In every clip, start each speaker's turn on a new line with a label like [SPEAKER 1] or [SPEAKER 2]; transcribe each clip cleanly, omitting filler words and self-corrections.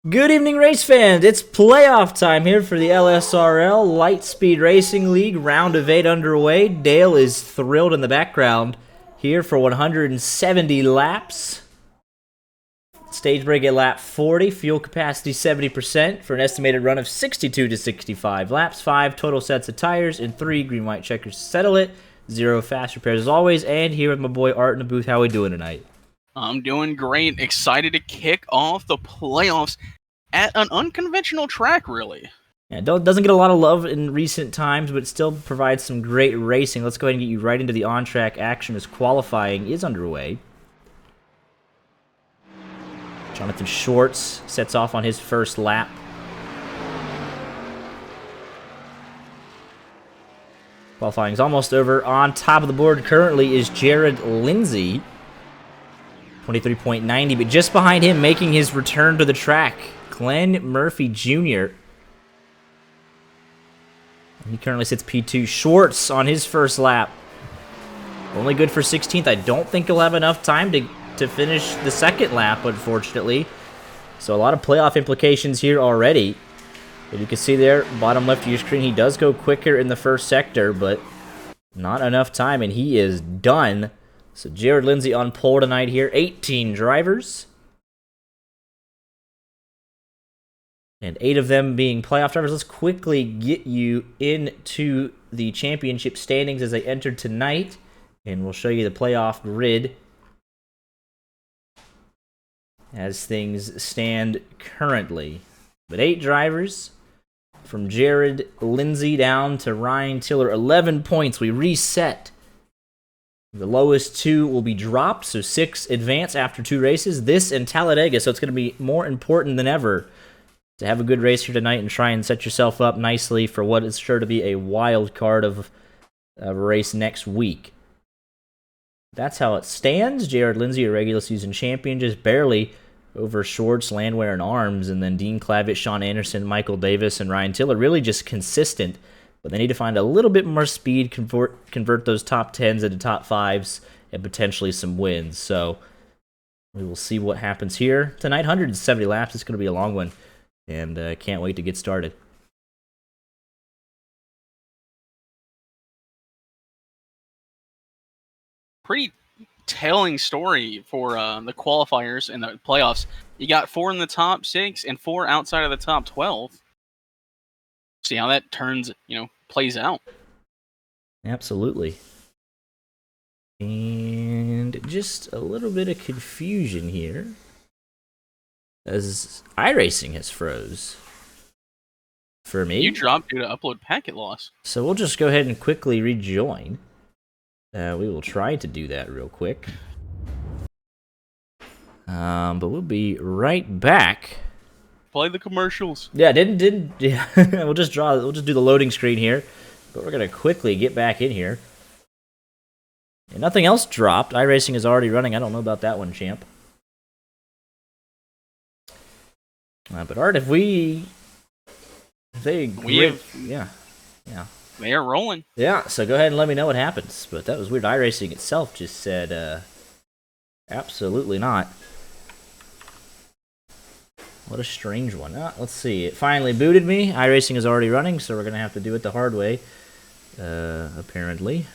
[SPEAKER 1] Good evening, race fans. It's playoff time here for the LSRL Light Speed Racing League. Round of 8 underway. Dale is thrilled in the background here for 170 laps. Stage break at lap 40. Fuel capacity 70% for an estimated run of 62 to 65 laps. 5 total sets of tires and 3 green-white checkers to settle it. 0 fast repairs as always. And here with my boy Art in the booth. How we doing tonight?
[SPEAKER 2] I'm doing great. Excited to kick off the playoffs at an unconventional track, really.
[SPEAKER 1] Yeah, doesn't get a lot of love in recent times, but it still provides some great racing. Let's go ahead and get you right into the on-track action as qualifying is underway. Jonathan Schwartz sets off on his first lap. Qualifying is almost over. On top of the board currently is Jared Lindsay. 23.90, but just behind him, making his return to the track, Glenn Murphy Jr. He currently sits P2. Schwartz on his first lap. Only good for 16th. I don't think he'll have enough time to finish the second lap, unfortunately. So a lot of playoff implications here already. But you can see there, bottom left of your screen, he does go quicker in the first sector, but not enough time, and he is done. So Jared Lindsay on pole tonight here. 18 drivers. And 8 of them being playoff drivers. Let's quickly get you into the championship standings as they entered tonight. And we'll show you the playoff grid as things stand currently. But 8 drivers. From Jared Lindsay down to Ryan Tiller. 11 points. We reset. The lowest 2 will be dropped, so 6 advance after 2 races. This and Talladega, so it's going to be more important than ever to have a good race here tonight and try and set yourself up nicely for what is sure to be a wild card of a race next week. That's how it stands. Jared Lindsay, a regular season champion, just barely over Schwartz, Landwehr, and Arms, and then Dean Clavitt, Sean Anderson, Michael Davis, and Ryan Tiller. Really just consistent. But they need to find a little bit more speed, convert those top 10s into top 5s, and potentially some wins. So we will see what happens here tonight. 170 laps. It's going to be a long one, and can't wait to get started.
[SPEAKER 2] Pretty telling story for the qualifiers and the playoffs. You got 4 in the top 6 and 4 outside of the top 12. See how that plays out.
[SPEAKER 1] Absolutely. And just a little bit of confusion here as iRacing has froze for me.
[SPEAKER 2] You dropped due to upload packet loss.
[SPEAKER 1] So we'll just go ahead and quickly rejoin. We will try to do that real quick. But we'll be right back.
[SPEAKER 2] Play the commercials.
[SPEAKER 1] Yeah, yeah. we'll just do the loading screen here. But we're gonna quickly get back in here. And nothing else dropped. iRacing is already running. I don't know about that one, champ. But Art, yeah.
[SPEAKER 2] They are rolling.
[SPEAKER 1] Yeah, so go ahead and let me know what happens. But that was weird. iRacing itself just said, absolutely not. What a strange one. Let's see. It finally booted me. iRacing is already running, so we're going to have to do it the hard way, apparently.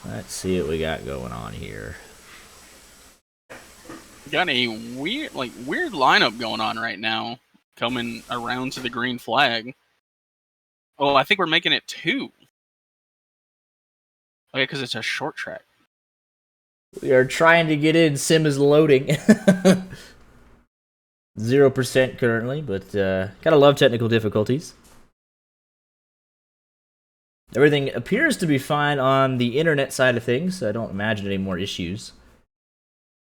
[SPEAKER 1] Let's see what we got going on here.
[SPEAKER 2] Got a weird lineup going on right now, coming around to the green flag. Oh, I think we're making it 2. Okay, because it's a short track.
[SPEAKER 1] We are trying to get in. Sim is loading. 0% currently, but gotta love technical difficulties. Everything appears to be fine on the internet side of things, so I don't imagine any more issues.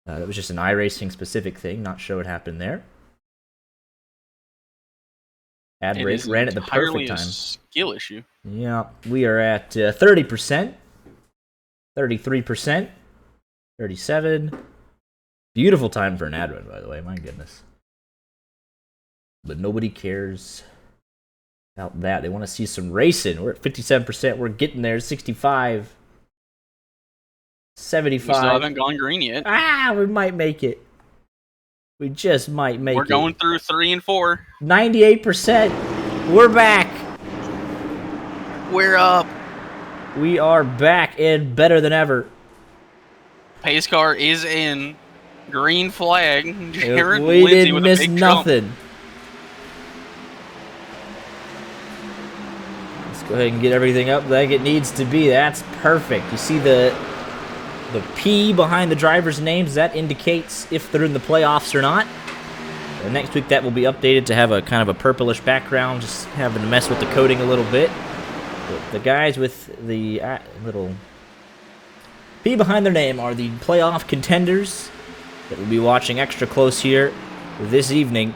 [SPEAKER 1] That was just an iRacing specific thing, not sure what happened there. Ad break ran at the perfect time.
[SPEAKER 2] A skill issue.
[SPEAKER 1] Yeah, we are at 30%, 33%, 37%. Beautiful time for an ad run, by the way, my goodness. But nobody cares about that. They want to see some racing. We're at 57%. We're getting there. 65. 75.
[SPEAKER 2] We still haven't gone green yet.
[SPEAKER 1] We might make it. We just might make it.
[SPEAKER 2] We're going through 3 and 4.
[SPEAKER 1] 98%. We're back.
[SPEAKER 2] We're up.
[SPEAKER 1] We are back and better than ever.
[SPEAKER 2] Pace car is in. Green flag. Jared
[SPEAKER 1] We
[SPEAKER 2] Lindsay
[SPEAKER 1] didn't
[SPEAKER 2] with
[SPEAKER 1] miss
[SPEAKER 2] a big
[SPEAKER 1] nothing.
[SPEAKER 2] jump.
[SPEAKER 1] Let's go ahead and get everything up like it needs to be. That's perfect. You see the P behind the drivers' names. That indicates if they're in the playoffs or not. And next week that will be updated to have a kind of a purplish background, just having to mess with the coding a little bit. But the guys with the little P behind their name are the playoff contenders that we'll be watching extra close here this evening.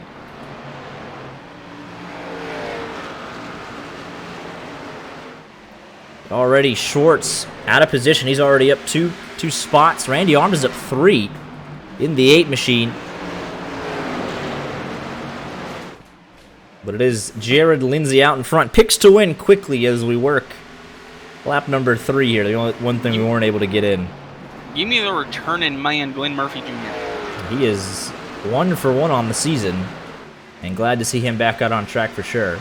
[SPEAKER 1] Already Schwartz out of position. He's already up two spots. Randy Arms is up 3 in the 8 machine. But it is Jared Lindsay out in front. Picks to win quickly as we work lap number 3 here. The only one thing we weren't able to get in.
[SPEAKER 2] Give me the returning man, Glenn Murphy Jr.
[SPEAKER 1] He is 1 for 1 on the season. And glad to see him back out on track for sure.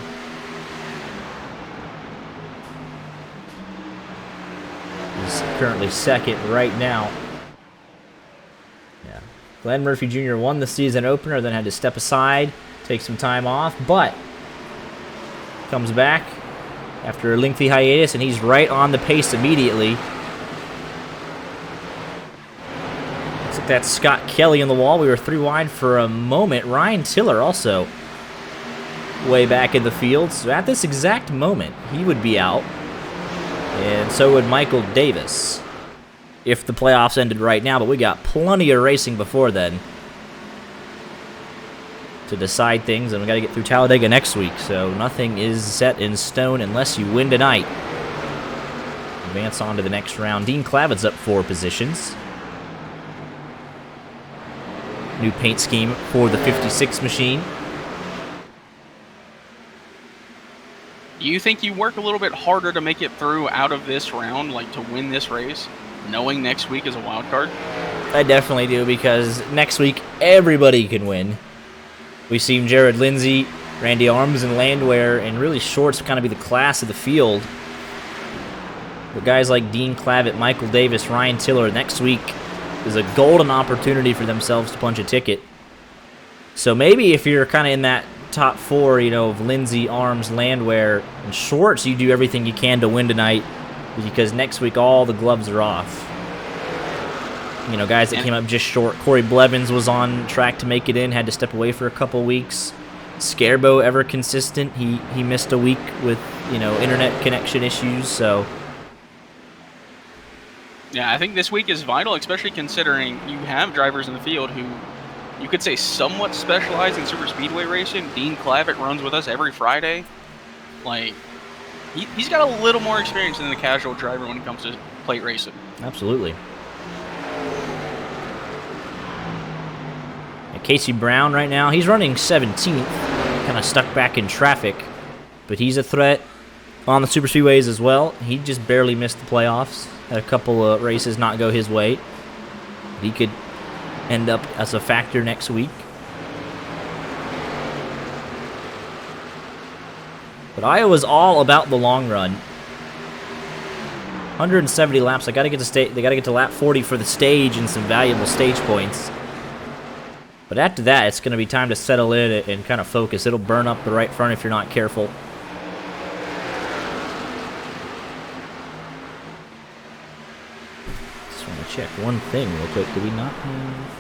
[SPEAKER 1] He's currently 2nd right now. Yeah. Glenn Murphy Jr. won the season opener, then had to step aside, take some time off, but comes back after a lengthy hiatus, and he's right on the pace immediately. Looks like that's Scott Kelly in the wall. We were 3 wide for a moment. Ryan Tiller also way back in the field. So at this exact moment, he would be out. And so would Michael Davis if the playoffs ended right now, but we got plenty of racing before then to decide things, and we got to get through Talladega next week, so nothing is set in stone unless you win tonight. Advance on to the next round. Dean Clavitt's up 4 positions. New paint scheme for the 56 machine.
[SPEAKER 2] You think you work a little bit harder to make it through out of this round, like to win this race, knowing next week is a wild card?
[SPEAKER 1] I definitely do, because next week everybody can win. We've seen Jared Lindsay, Randy Arms, and Landwehr, and really Shorts kind of be the class of the field. But guys like Dean Clavitt, Michael Davis, Ryan Tiller, next week is a golden opportunity for themselves to punch a ticket. So maybe if you're kind of in that top 4, you know, of Lindsay, Arms, Landwehr, and Schwartz, you do everything you can to win tonight, because next week all the gloves are off. You know, guys that came up just short. Corey Blevins was on track to make it in, had to step away for a couple weeks. Scarbo, ever consistent. He missed a week with, you know, internet connection issues, so.
[SPEAKER 2] Yeah, I think this week is vital, especially considering you have drivers in the field who you could say somewhat specialize in super speedway racing. Dean Clavitt runs with us every Friday. Like, he's got a little more experience than the casual driver when it comes to plate racing.
[SPEAKER 1] Absolutely. Casey Brown right now, he's running 17th, kind of stuck back in traffic, but he's a threat on the super speedways as well. He just barely missed the playoffs, had a couple of races not go his way. He could end up as a factor next week. But Iowa's all about the long run. 170 laps. They got to get to lap 40 for the stage and some valuable stage points. But after that, it's going to be time to settle in and kind of focus. It'll burn up the right front if you're not careful. Just want to check one thing real quick. Do we not have...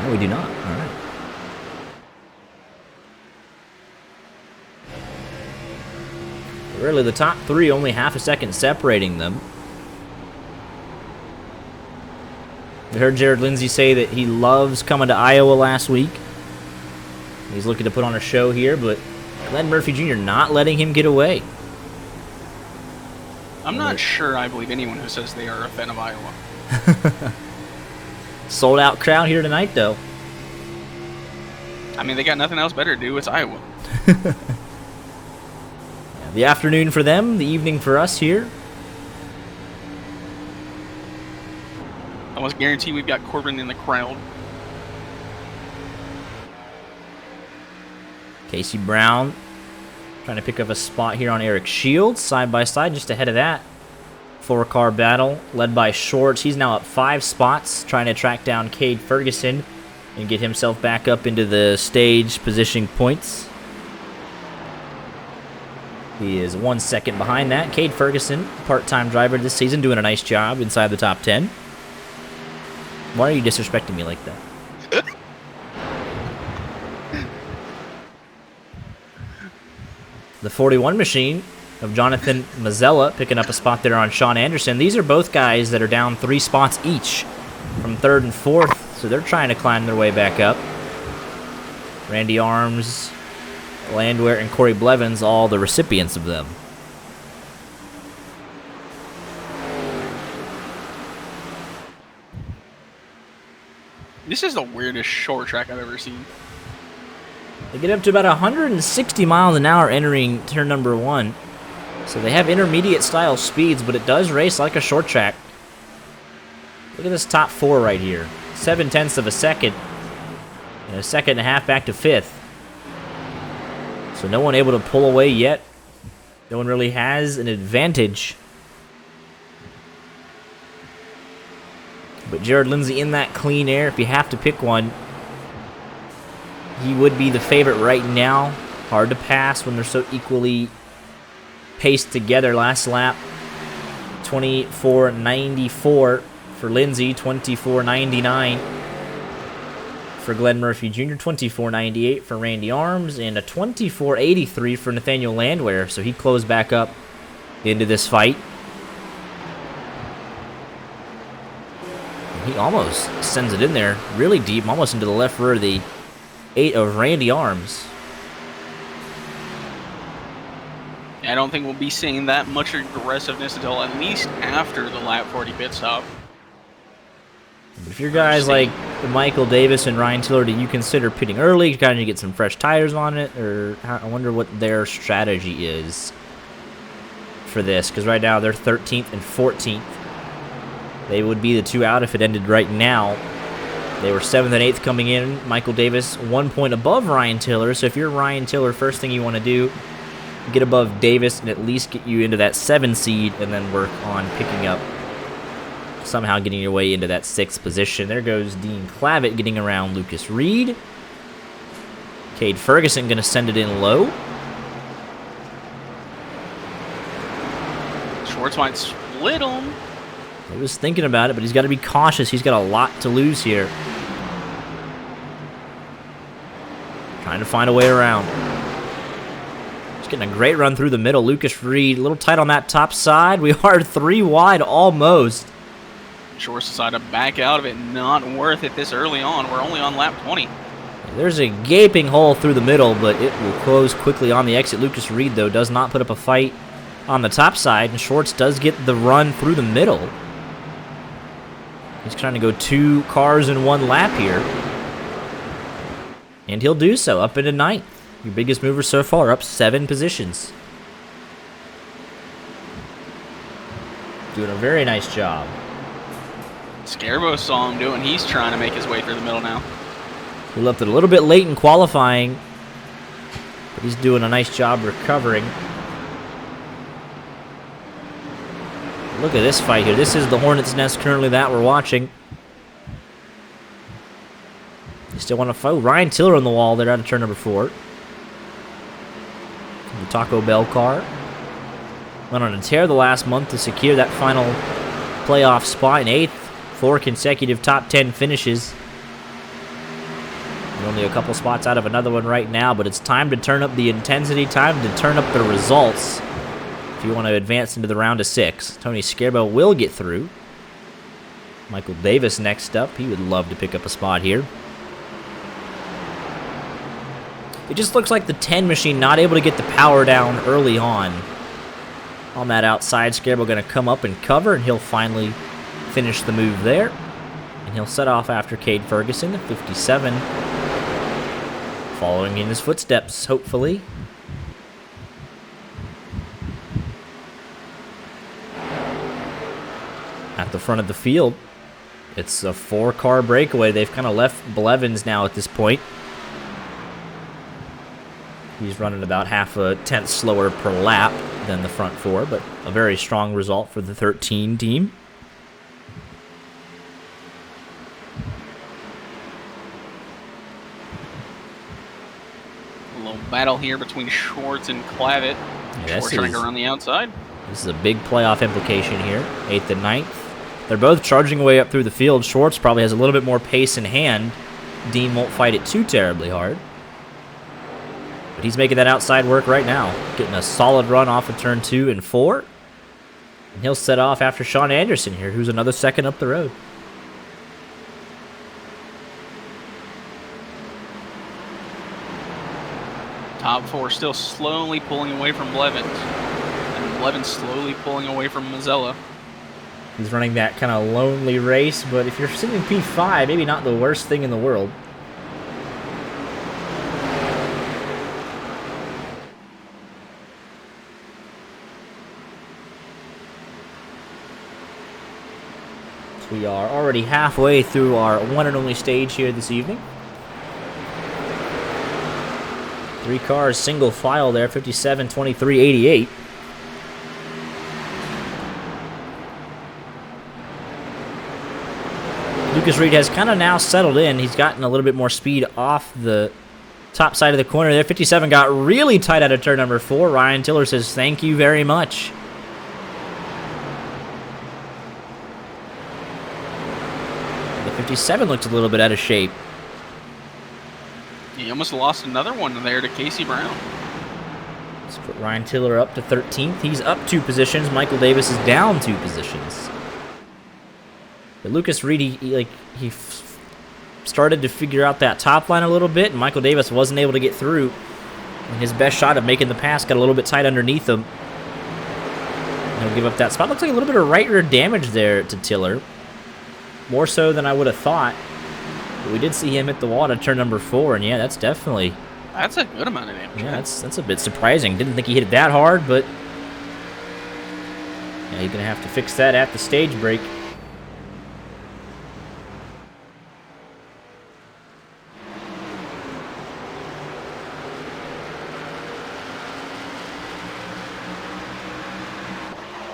[SPEAKER 1] No, we do not. All right. Really, the top 3, only half a second separating them. We heard Jared Lindsay say that he loves coming to Iowa last week. He's looking to put on a show here, but Glenn Murphy Jr. not letting him get away.
[SPEAKER 2] I'm not sure I believe anyone who says they are a fan of Iowa.
[SPEAKER 1] Sold out crowd here tonight, though.
[SPEAKER 2] I mean, they got nothing else better to do. It's Iowa.
[SPEAKER 1] Yeah, the afternoon for them, the evening for us here.
[SPEAKER 2] I almost guarantee we've got Corbin in the crowd.
[SPEAKER 1] Casey Brown trying to pick up a spot here on Eric Shields, side by side, just ahead of that. 4-car battle led by Shorts. He's now up 5 spots, trying to track down Cade Ferguson and get himself back up into the stage positioning points. He is 1 second behind that. Cade Ferguson, part-time driver this season, doing a nice job inside the top 10. Why are you disrespecting me like that? The 41 machine of Jonathan Mazzella picking up a spot there on Sean Anderson. These are both guys that are down 3 spots each from 3rd and 4th, so they're trying to climb their way back up. Randy Arms, Landwehr, and Corey Blevins, all the recipients of them.
[SPEAKER 2] This is the weirdest short track I've ever seen.
[SPEAKER 1] They get up to about 160 miles an hour entering turn number 1. So they have intermediate style speeds, but it does race like a short track. Look at this top 4 right here. 0.7 of a second. And a second and a half back to 5th. So no one able to pull away yet. No one really has an advantage. But Jared Lindsay in that clean air, if you have to pick one, he would be the favorite right now. Hard to pass when they're so equally paced together. Last lap, 24.94 for Lindsay, 24.99 for Glenn Murphy Jr., 24.98 for Randy Arms, and a 24.83 for Nathaniel Landwehr. So he closed back up into this fight. He almost sends it in there really deep, almost into the left rear of the 8 of Randy Arms.
[SPEAKER 2] I don't think we'll be seeing that much aggressiveness until at least after the lap 40 pit stop.
[SPEAKER 1] But if you're guys like Michael Davis and Ryan Tiller, do you consider pitting early, kind of get some fresh tires on it? Or I wonder what their strategy is for this, because right now they're 13th and 14th. They would be the 2 out if it ended right now. They were 7th and 8th coming in. Michael Davis 1 point above Ryan Tiller. So if you're Ryan Tiller, first thing you want to do, get above Davis and at least get you into that 7 seed, and then work on picking up, somehow getting your way into that 6th position. There goes Dean Clavitt getting around Lucas Reed. Cade Ferguson going to send it in low.
[SPEAKER 2] Schwartz might split him.
[SPEAKER 1] He was thinking about it, but he's got to be cautious. He's got a lot to lose here. Trying to find a way around. Just getting a great run through the middle. Lucas Reed, a little tight on that top side. We are 3 wide almost.
[SPEAKER 2] Schwartz decided to back out of it. Not worth it this early on. We're only on lap 20.
[SPEAKER 1] There's a gaping hole through the middle, but it will close quickly on the exit. Lucas Reed, though, does not put up a fight on the top side, and Schwartz does get the run through the middle. He's trying to go 2 cars in 1 lap here. And he'll do so, up into 9th. Your biggest mover so far, up 7 positions. Doing a very nice job.
[SPEAKER 2] Scarbo saw him doing. He's trying to make his way through the middle now.
[SPEAKER 1] He left it a little bit late in qualifying, but he's doing a nice job recovering. Look at this fight here. This is the Hornet's Nest currently that we're watching. You still want to fight. Ryan Tiller on the wall there out of turn number 4. The Taco Bell car. Went on a tear the last month to secure that final playoff spot in 8th. 4 consecutive top 10 finishes. We're only a couple spots out of another one right now, but it's time to turn up the intensity, time to turn up the results if you want to advance into the round of 6. Tony Scarbo will get through. Michael Davis next up. He would love to pick up a spot here. It just looks like the 10 machine not able to get the power down early on. On that outside, Scarbo going to come up and cover, and he'll finally finish the move there. And he'll set off after Cade Ferguson at 57. Following in his footsteps, hopefully. At the front of the field, It's a 4-car breakaway. They've kind of left Blevins now at this point. He's running about half a tenth slower per lap than the front 4, but a very strong result for the 13 team.
[SPEAKER 2] A little battle here between Schwartz and Clavitt. Schwartz trying to go around the outside.
[SPEAKER 1] This is a big playoff implication here. 8th and 9th. They're both charging away up through the field. Schwartz probably has a little bit more pace in hand. Dean won't fight it too terribly hard. But he's making that outside work right now. Getting a solid run off of turn 2 and 4. And he'll set off after Sean Anderson here, who's another second up the road.
[SPEAKER 2] Top 4 still slowly pulling away from Blevins. And Blevins slowly pulling away from Mazzella.
[SPEAKER 1] He's running that kind of lonely race, but if you're sitting in P5, maybe not the worst thing in the world. So we are already halfway through our one and only stage here this evening. 3 cars, single file there, 57, 23, 88. Lucas Reed has kind of now settled in. He's gotten a little bit more speed off the top side of the corner there. 57 got really tight out of turn number 4. Ryan Tiller says, thank you very much. The 57 looks a little bit out of shape.
[SPEAKER 2] He almost lost another one there to Casey Brown.
[SPEAKER 1] Let's put Ryan Tiller up to 13th. He's up 2 positions. Michael Davis is down 2 positions. But Lucas Reed, he started to figure out that top line a little bit, and Michael Davis wasn't able to get through. And his best shot of making the pass got a little bit tight underneath him. And he'll give up that spot. Looks like a little bit of right rear damage there to Tiller. More so than I would have thought. But we did see him hit the wall to turn number 4, and yeah, that's definitely...
[SPEAKER 2] That's a good amount of damage.
[SPEAKER 1] Yeah, that's a bit surprising. Didn't think he hit it that hard, but... yeah, he's going to have to fix that at the stage break.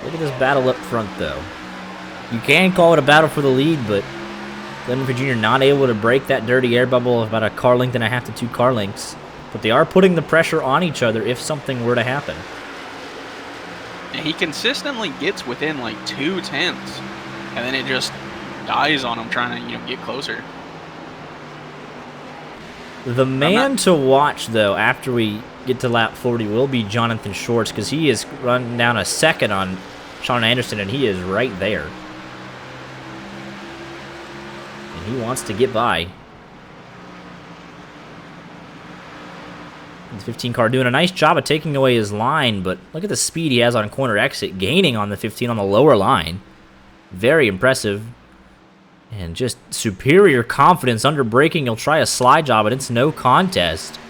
[SPEAKER 1] Look at this battle up front, though. You can call it a battle for the lead, but Glenn Jr. not able to break that dirty air bubble of about a car length and a half to 2 car lengths. But they are putting the pressure on each other if something were to happen.
[SPEAKER 2] He consistently gets within like 2 tenths, and then it just dies on him trying to get closer.
[SPEAKER 1] The man to watch, though, after we get to lap 40 will be Jonathan Schwartz, because he is running down a second on Sean Anderson, and he is right there. And he wants to get by. The 15 car doing a nice job of taking away his line, but look at the speed he has on corner exit, gaining on the 15 on the lower line. Very impressive. And just superior confidence under braking. He'll try a slide job, but it's no contest.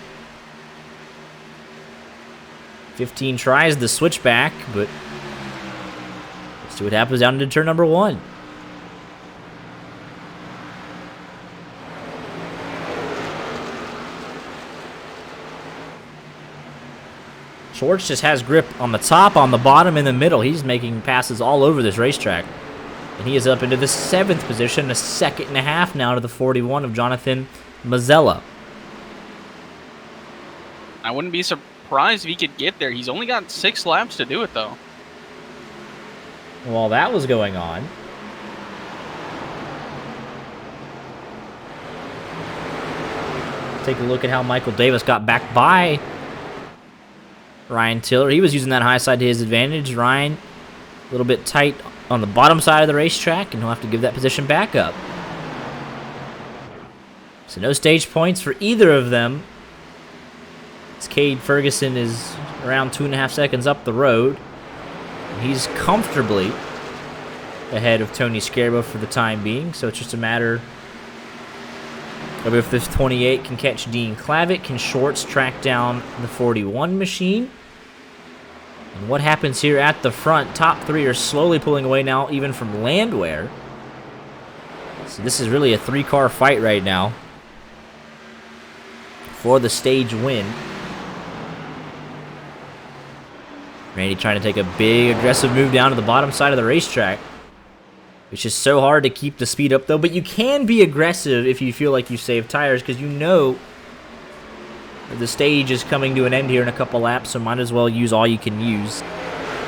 [SPEAKER 1] 15 tries the switchback, but let's see what happens down into turn number 1. Schwartz just has grip on the top, on the bottom, in the middle. He's making passes all over this racetrack. And he is up into the 7th position, a second and a half now to the 41 of Jonathan Mazzella.
[SPEAKER 2] I wouldn't be surprised if he could get there. He's only got 6 laps to do it, though.
[SPEAKER 1] While that was going on, take a look at how Michael Davis got back by Ryan Tiller. He was using that high side to his advantage. Ryan, a little bit tight on the bottom side of the racetrack, and he'll have to give that position back up. So no stage points for either of them. As Cade Ferguson is around 2.5 seconds up the road. He's comfortably ahead of Tony Scarbo for the time being, so it's just a matter of if this 28 can catch Dean Clavitt. Can Schwartz track down the 41 machine? And what happens here at the front? Top 3 are slowly pulling away now, even from Landwehr. So this is really a 3-car fight right now for the stage win. Randy trying to take a big aggressive move down to the bottom side of the racetrack. It's just so hard to keep the speed up though, but you can be aggressive if you feel like you saved tires, because you know the stage is coming to an end here in a couple laps, so might as well use all you can use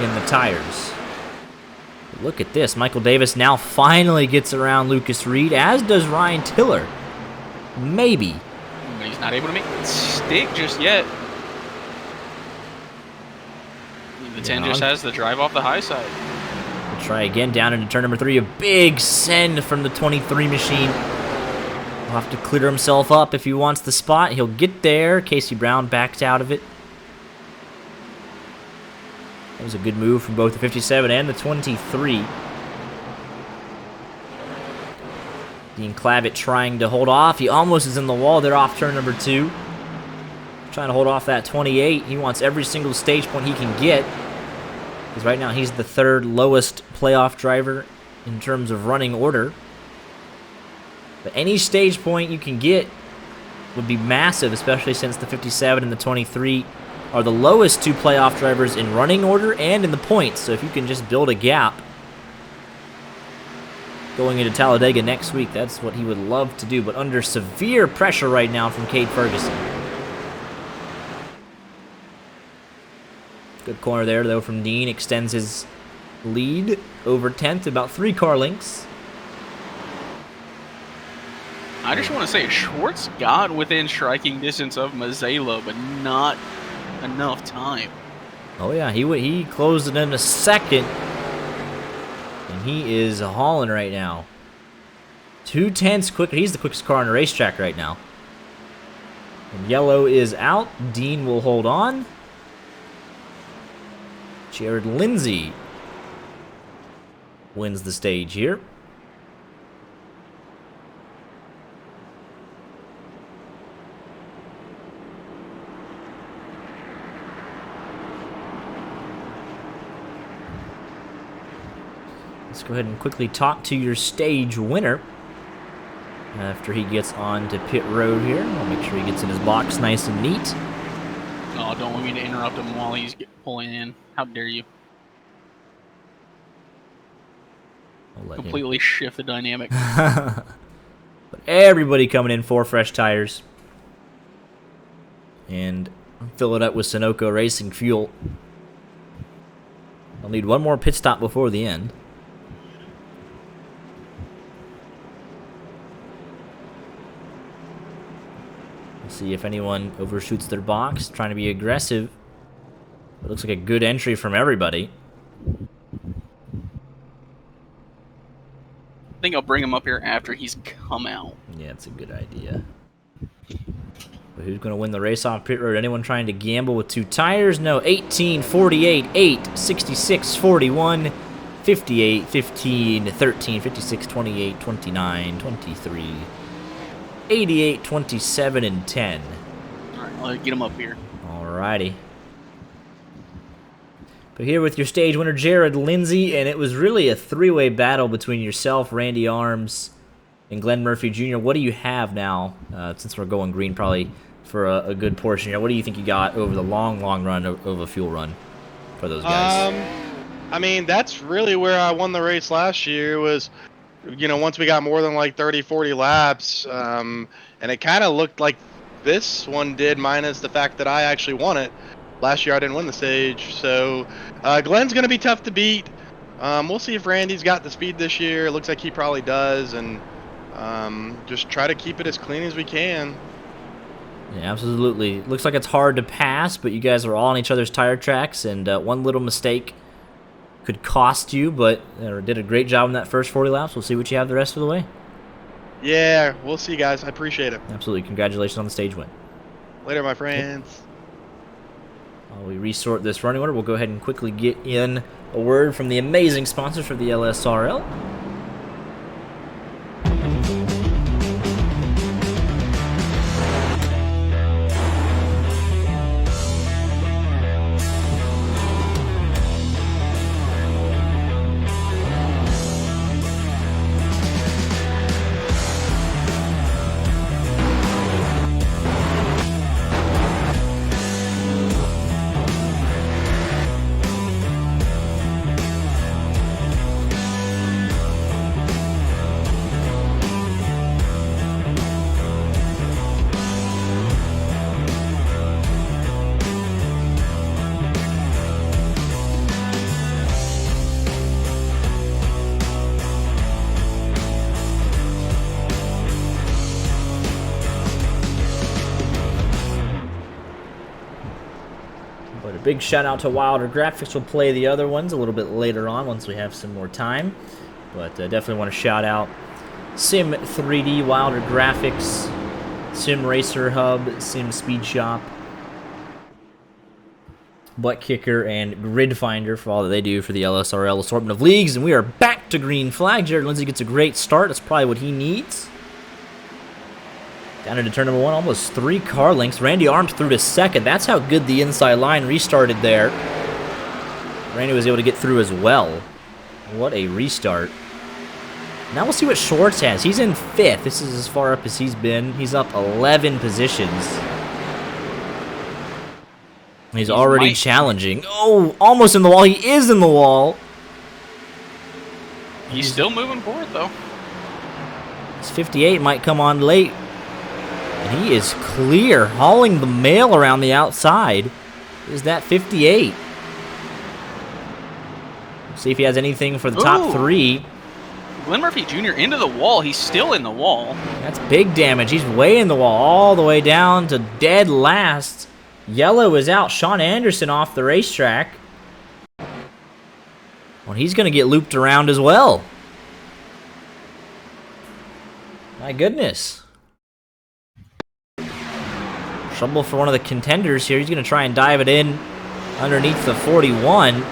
[SPEAKER 1] in the tires. Look at this. Michael Davis now finally gets around Lucas Reed, as does Ryan Tiller. Maybe.
[SPEAKER 2] But he's not able to make it stick just yet. The 10 just has the drive off the high side.
[SPEAKER 1] We'll try again down into turn number 3. A big send from the 23 machine. He'll have to clear himself up if he wants the spot. He'll get there. Casey Brown backed out of it. That was a good move from both the 57 and the 23. Dean Clavitt trying to hold off. He almost is in the wall there off turn number 2. Trying to hold off that 28. He wants every single stage point he can get, because right now he's the 3rd lowest playoff driver in terms of running order. But any stage point you can get would be massive, especially since the 57 and the 23 are the lowest 2 playoff drivers in running order and in the points. So if you can just build a gap going into Talladega next week, that's what he would love to do, but under severe pressure right now from Cade Ferguson. Good corner there, though, from Dean. Extends his lead over 10th, about 3 car lengths.
[SPEAKER 2] I just want to say Schwartz got within striking distance of Mazzella, but not enough time.
[SPEAKER 1] Oh, yeah, he closed it in a second. And he is hauling right now. 2/10 quicker. He's the quickest car on the racetrack right now. And yellow is out. Dean will hold on. Jared Lindsay wins the stage here. Let's go ahead and quickly talk to your stage winner after he gets on to pit road here. I'll make sure he gets in his box nice and neat.
[SPEAKER 2] Oh, don't want me to interrupt him while he's pulling in. How dare you? Completely shift the dynamic.
[SPEAKER 1] But everybody coming in for fresh tires. And fill it up with Sunoco Racing fuel. I'll need one more pit stop before the end. We'll see if anyone overshoots their box, trying to be aggressive. It looks like a good entry from everybody.
[SPEAKER 2] I think I'll bring him up here after he's come out.
[SPEAKER 1] Yeah, it's a good idea. But who's going to win the race off pit road? Anyone trying to gamble with 2 tires? No. 18, 48, 8, 66, 41, 58, 15, 13, 56, 28, 29, 23, 88, 27, and 10.
[SPEAKER 2] All right, I'll get him up here.
[SPEAKER 1] Alrighty. But here with your stage winner, Jared Lindsay, and it was really a 3-way battle between yourself, Randy Arms, and Glenn Murphy Jr. What do you have now, since we're going green probably for a good portion here? What do you think you got over the long run of a fuel run for those guys?
[SPEAKER 3] I mean, that's really where I won the race last year was, you know, once we got more than like 30, 40 laps, and it kind of looked like this one did, minus the fact that I actually won it. Last year I didn't win the stage, so Glenn's going to be tough to beat. We'll see if Randy's got the speed this year. It looks like he probably does, and just try to keep it as clean as we can.
[SPEAKER 1] Yeah, absolutely. Looks like it's hard to pass, but you guys are all on each other's tire tracks, and one little mistake could cost you, but did a great job in that first 40 laps. We'll see what you have the rest of the way.
[SPEAKER 3] Yeah, we'll see, guys. I appreciate it.
[SPEAKER 1] Absolutely. Congratulations on the stage win.
[SPEAKER 3] Later, my friends.
[SPEAKER 1] While we resort this running order, we'll go ahead and quickly get in a word from the amazing sponsors for the LSRL. Big shout out to Wilder Graphics. We'll play the other ones a little bit later on once we have some more time. But definitely want to shout out Sim 3D, Wilder Graphics, Sim Racer Hub, Sim Speed Shop, Butt Kicker, and Grid Finder for all that they do for the LSRL assortment of leagues. And we are back to green flag. Jared Lindsay gets a great start. That's probably what he needs. Down into turn number 1, almost 3 car lengths. Randy Arms through to second. That's how good the inside line restarted there. Randy was able to get through as well. What a restart. Now we'll see what Schwartz has. He's in 5th. This is as far up as he's been. He's up 11 positions. He's already challenging. Oh, almost in the wall. He is in the wall.
[SPEAKER 2] He's still moving forward, though.
[SPEAKER 1] His 58 might come on late. And he is clear, hauling the mail around the outside. Is that 58? See if he has anything for the top 3.
[SPEAKER 2] Glenn Murphy Jr. into the wall. He's still in the wall.
[SPEAKER 1] That's big damage. He's way in the wall, all the way down to dead last. Yellow is out. Sean Anderson off the racetrack. Well, he's going to get looped around as well. My goodness. Trouble for one of the contenders here. He's going to try and dive it in underneath the 41.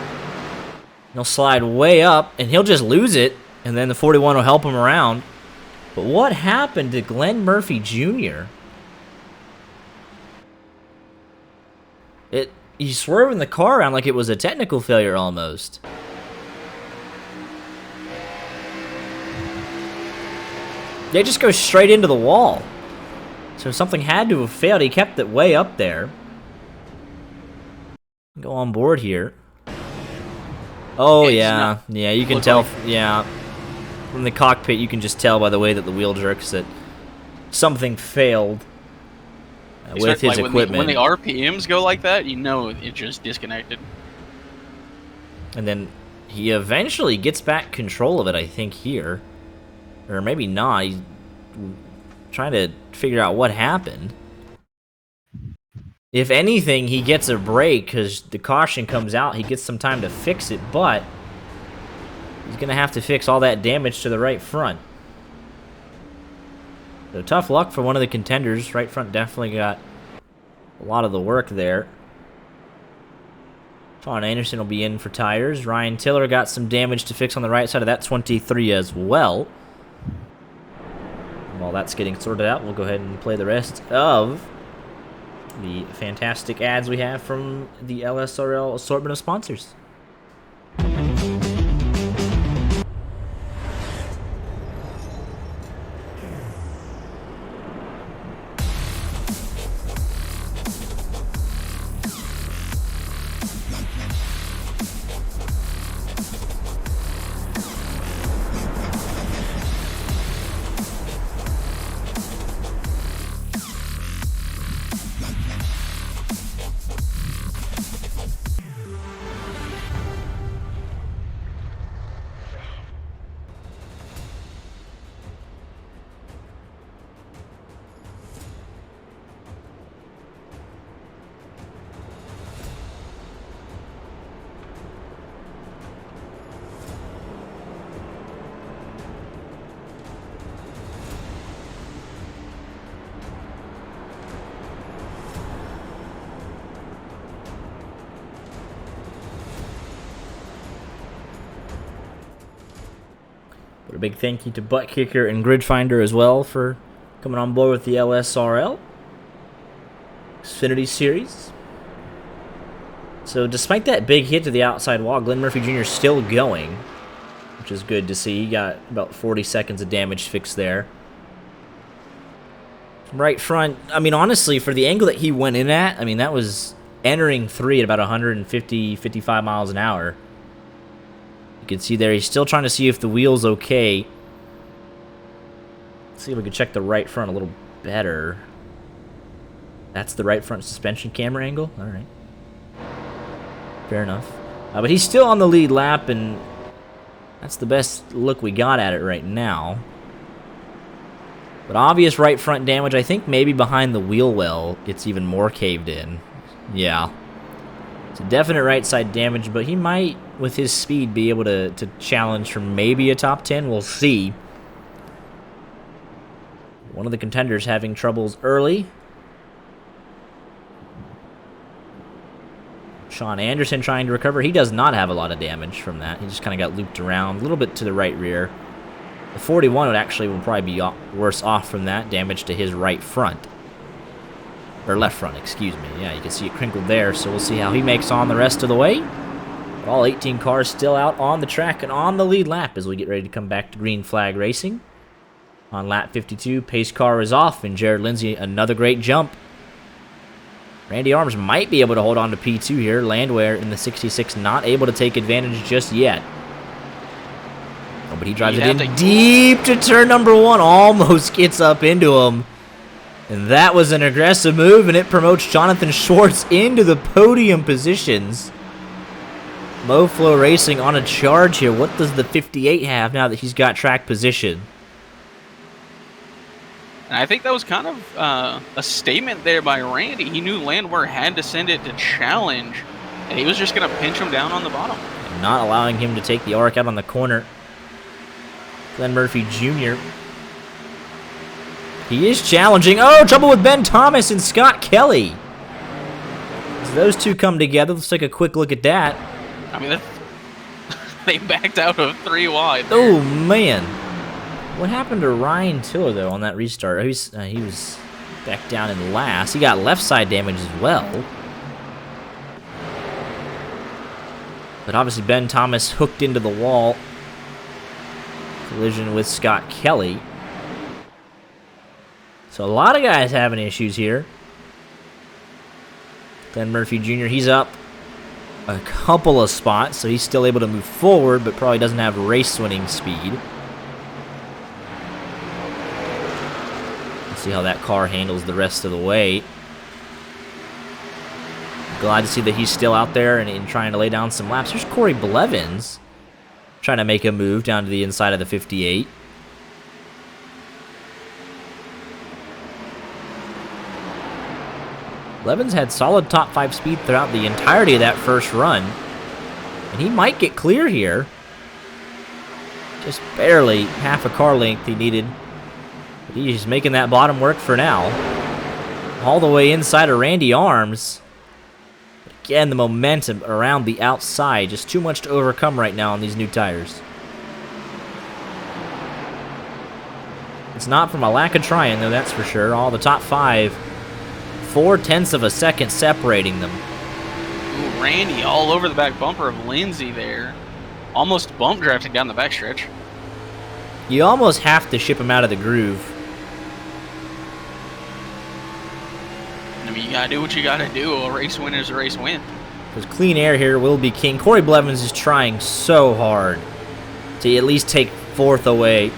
[SPEAKER 1] He'll slide way up, and he'll just lose it, and then the 41 will help him around. But what happened to Glenn Murphy Jr.? He's swerving the car around like it was a technical failure almost. They just go straight into the wall. So something had to have failed. He kept it way up there. Go on board here. Oh, yeah. Yeah, you can tell. Yeah. From the cockpit, you can just tell by the way that the wheel jerks that something failed with his equipment.
[SPEAKER 2] When the RPMs go like that, you know it just disconnected.
[SPEAKER 1] And then he eventually gets back control of it, I think, here. Or maybe not. He's trying to figure out what happened. If anything, he gets a break because the caution comes out. He gets some time to fix it, but he's going to have to fix all that damage to the right front. So tough luck for one of the contenders. Right front definitely got a lot of the work there. Sean Anderson will be in for tires. Ryan Tiller got some damage to fix on the right side of that 23 as well. While that's getting sorted out, we'll go ahead and play the rest of the fantastic ads we have from the LSRL assortment of sponsors. But a big thank you to Butt Kicker and Grid Finder as well for coming on board with the LSRL Xfinity Series. So despite that big hit to the outside wall, Glenn Murphy Jr. is still going, which is good to see. He got about 40 seconds of damage fixed there. Right front, I mean, honestly, for the angle that he went in at, I mean, that was entering 3 at about 150, 55 miles an hour. You can see there, he's still trying to see if the wheel's okay. Let's see if we can check the right front a little better. That's the right front suspension camera angle? All right. Fair enough. But he's still on the lead lap, and that's the best look we got at it right now. But obvious right front damage. I think maybe behind the wheel well, it's even more caved in. Yeah. It's a definite right side damage, but he might, with his speed, be able to challenge for maybe a top 10. We'll see. One of the contenders having troubles early. Sean Anderson trying to recover. He does not have a lot of damage from that. He just kind of got looped around a little bit to the right rear. The 41 will probably be worse off from that. Damage to his right front. Or left front, excuse me. Yeah, you can see it crinkled there, so we'll see how he makes on the rest of the way. But all 18 cars still out on the track and on the lead lap as we get ready to come back to green flag racing. On lap 52, pace car is off, and Jared Lindsay, another great jump. Randy Arms might be able to hold on to P2 here. Landwehr in the 66 not able to take advantage just yet. Oh, but he drives it in deep to turn number 1. Almost gets up into him. And that was an aggressive move, and it promotes Jonathan Schwartz into the podium positions. MoFlo Racing on a charge here. What does the 58 have now that he's got track position?
[SPEAKER 2] And I think that was kind of a statement there by Randy. He knew Landwehr had to send it to challenge, and he was just going to pinch him down on the bottom.
[SPEAKER 1] And not allowing him to take the arc out on the corner. Glenn Murphy Jr. He is challenging. Oh, trouble with Ben Thomas and Scott Kelly. As those two come together, let's take a quick look at that.
[SPEAKER 2] I mean, they backed out of 3 wide. There.
[SPEAKER 1] Oh, man. What happened to Ryan Tiller, though, on that restart? He was back down in last. He got left side damage as well. But obviously Ben Thomas hooked into the wall. Collision with Scott Kelly. So a lot of guys having issues here. Glenn Murphy Jr., he's up a couple of spots, so he's still able to move forward, but probably doesn't have race-winning speed. Let's see how that car handles the rest of the way. Glad to see that he's still out there and trying to lay down some laps. Here's Corey Blevins trying to make a move down to the inside of the 58. Blevins had solid top 5 speed throughout the entirety of that first run. And he might get clear here. Just barely half a car length he needed. But he's making that bottom work for now. All the way inside of Randy Arms. But again, the momentum around the outside. Just too much to overcome right now on these new tires. It's not from a lack of trying, though, that's for sure. All the top 5. 0.4 of a second separating them.
[SPEAKER 2] Ooh, Randy all over the back bumper of Lindsay there. Almost bump drafting down the backstretch.
[SPEAKER 1] You almost have to ship him out of the groove.
[SPEAKER 2] I mean, you gotta do what you gotta do. A race win is a race win.
[SPEAKER 1] Because clean air here will be king. Corey Blevins is trying so hard to at least take 4th away.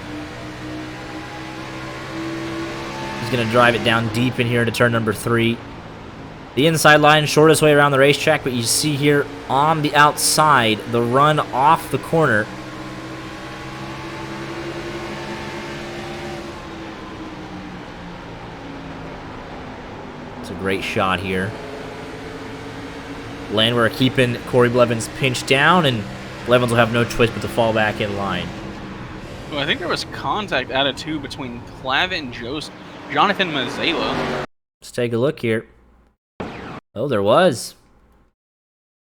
[SPEAKER 1] He's going to drive it down deep in here to turn number 3. The inside line, shortest way around the racetrack, but you see here on the outside, the run off the corner. It's a great shot here. Landwehr keeping Corey Blevins pinched down, and Blevins will have no choice but to fall back in line.
[SPEAKER 2] Well, I think there was contact added too between Clavitt and Jonathan Mazzella.
[SPEAKER 1] Let's take a look here. Oh, there was.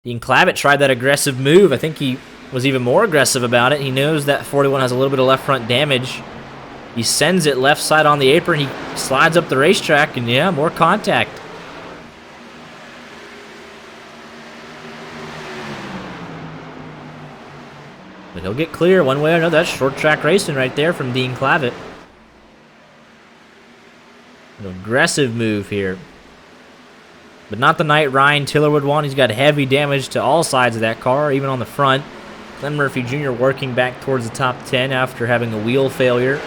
[SPEAKER 1] Dean Clavitt tried that aggressive move. I think he was even more aggressive about it. He knows that 41 has a little bit of left front damage. He sends it left side on the apron. He slides up the racetrack, and yeah, more contact. But he'll get clear one way or another. That's short track racing right there from Dean Clavitt. An aggressive move here. But not the night Ryan Tiller would want. He's got heavy damage to all sides of that car, even on the front. Glenn Murphy Jr. working back towards the top 10 after having a wheel failure.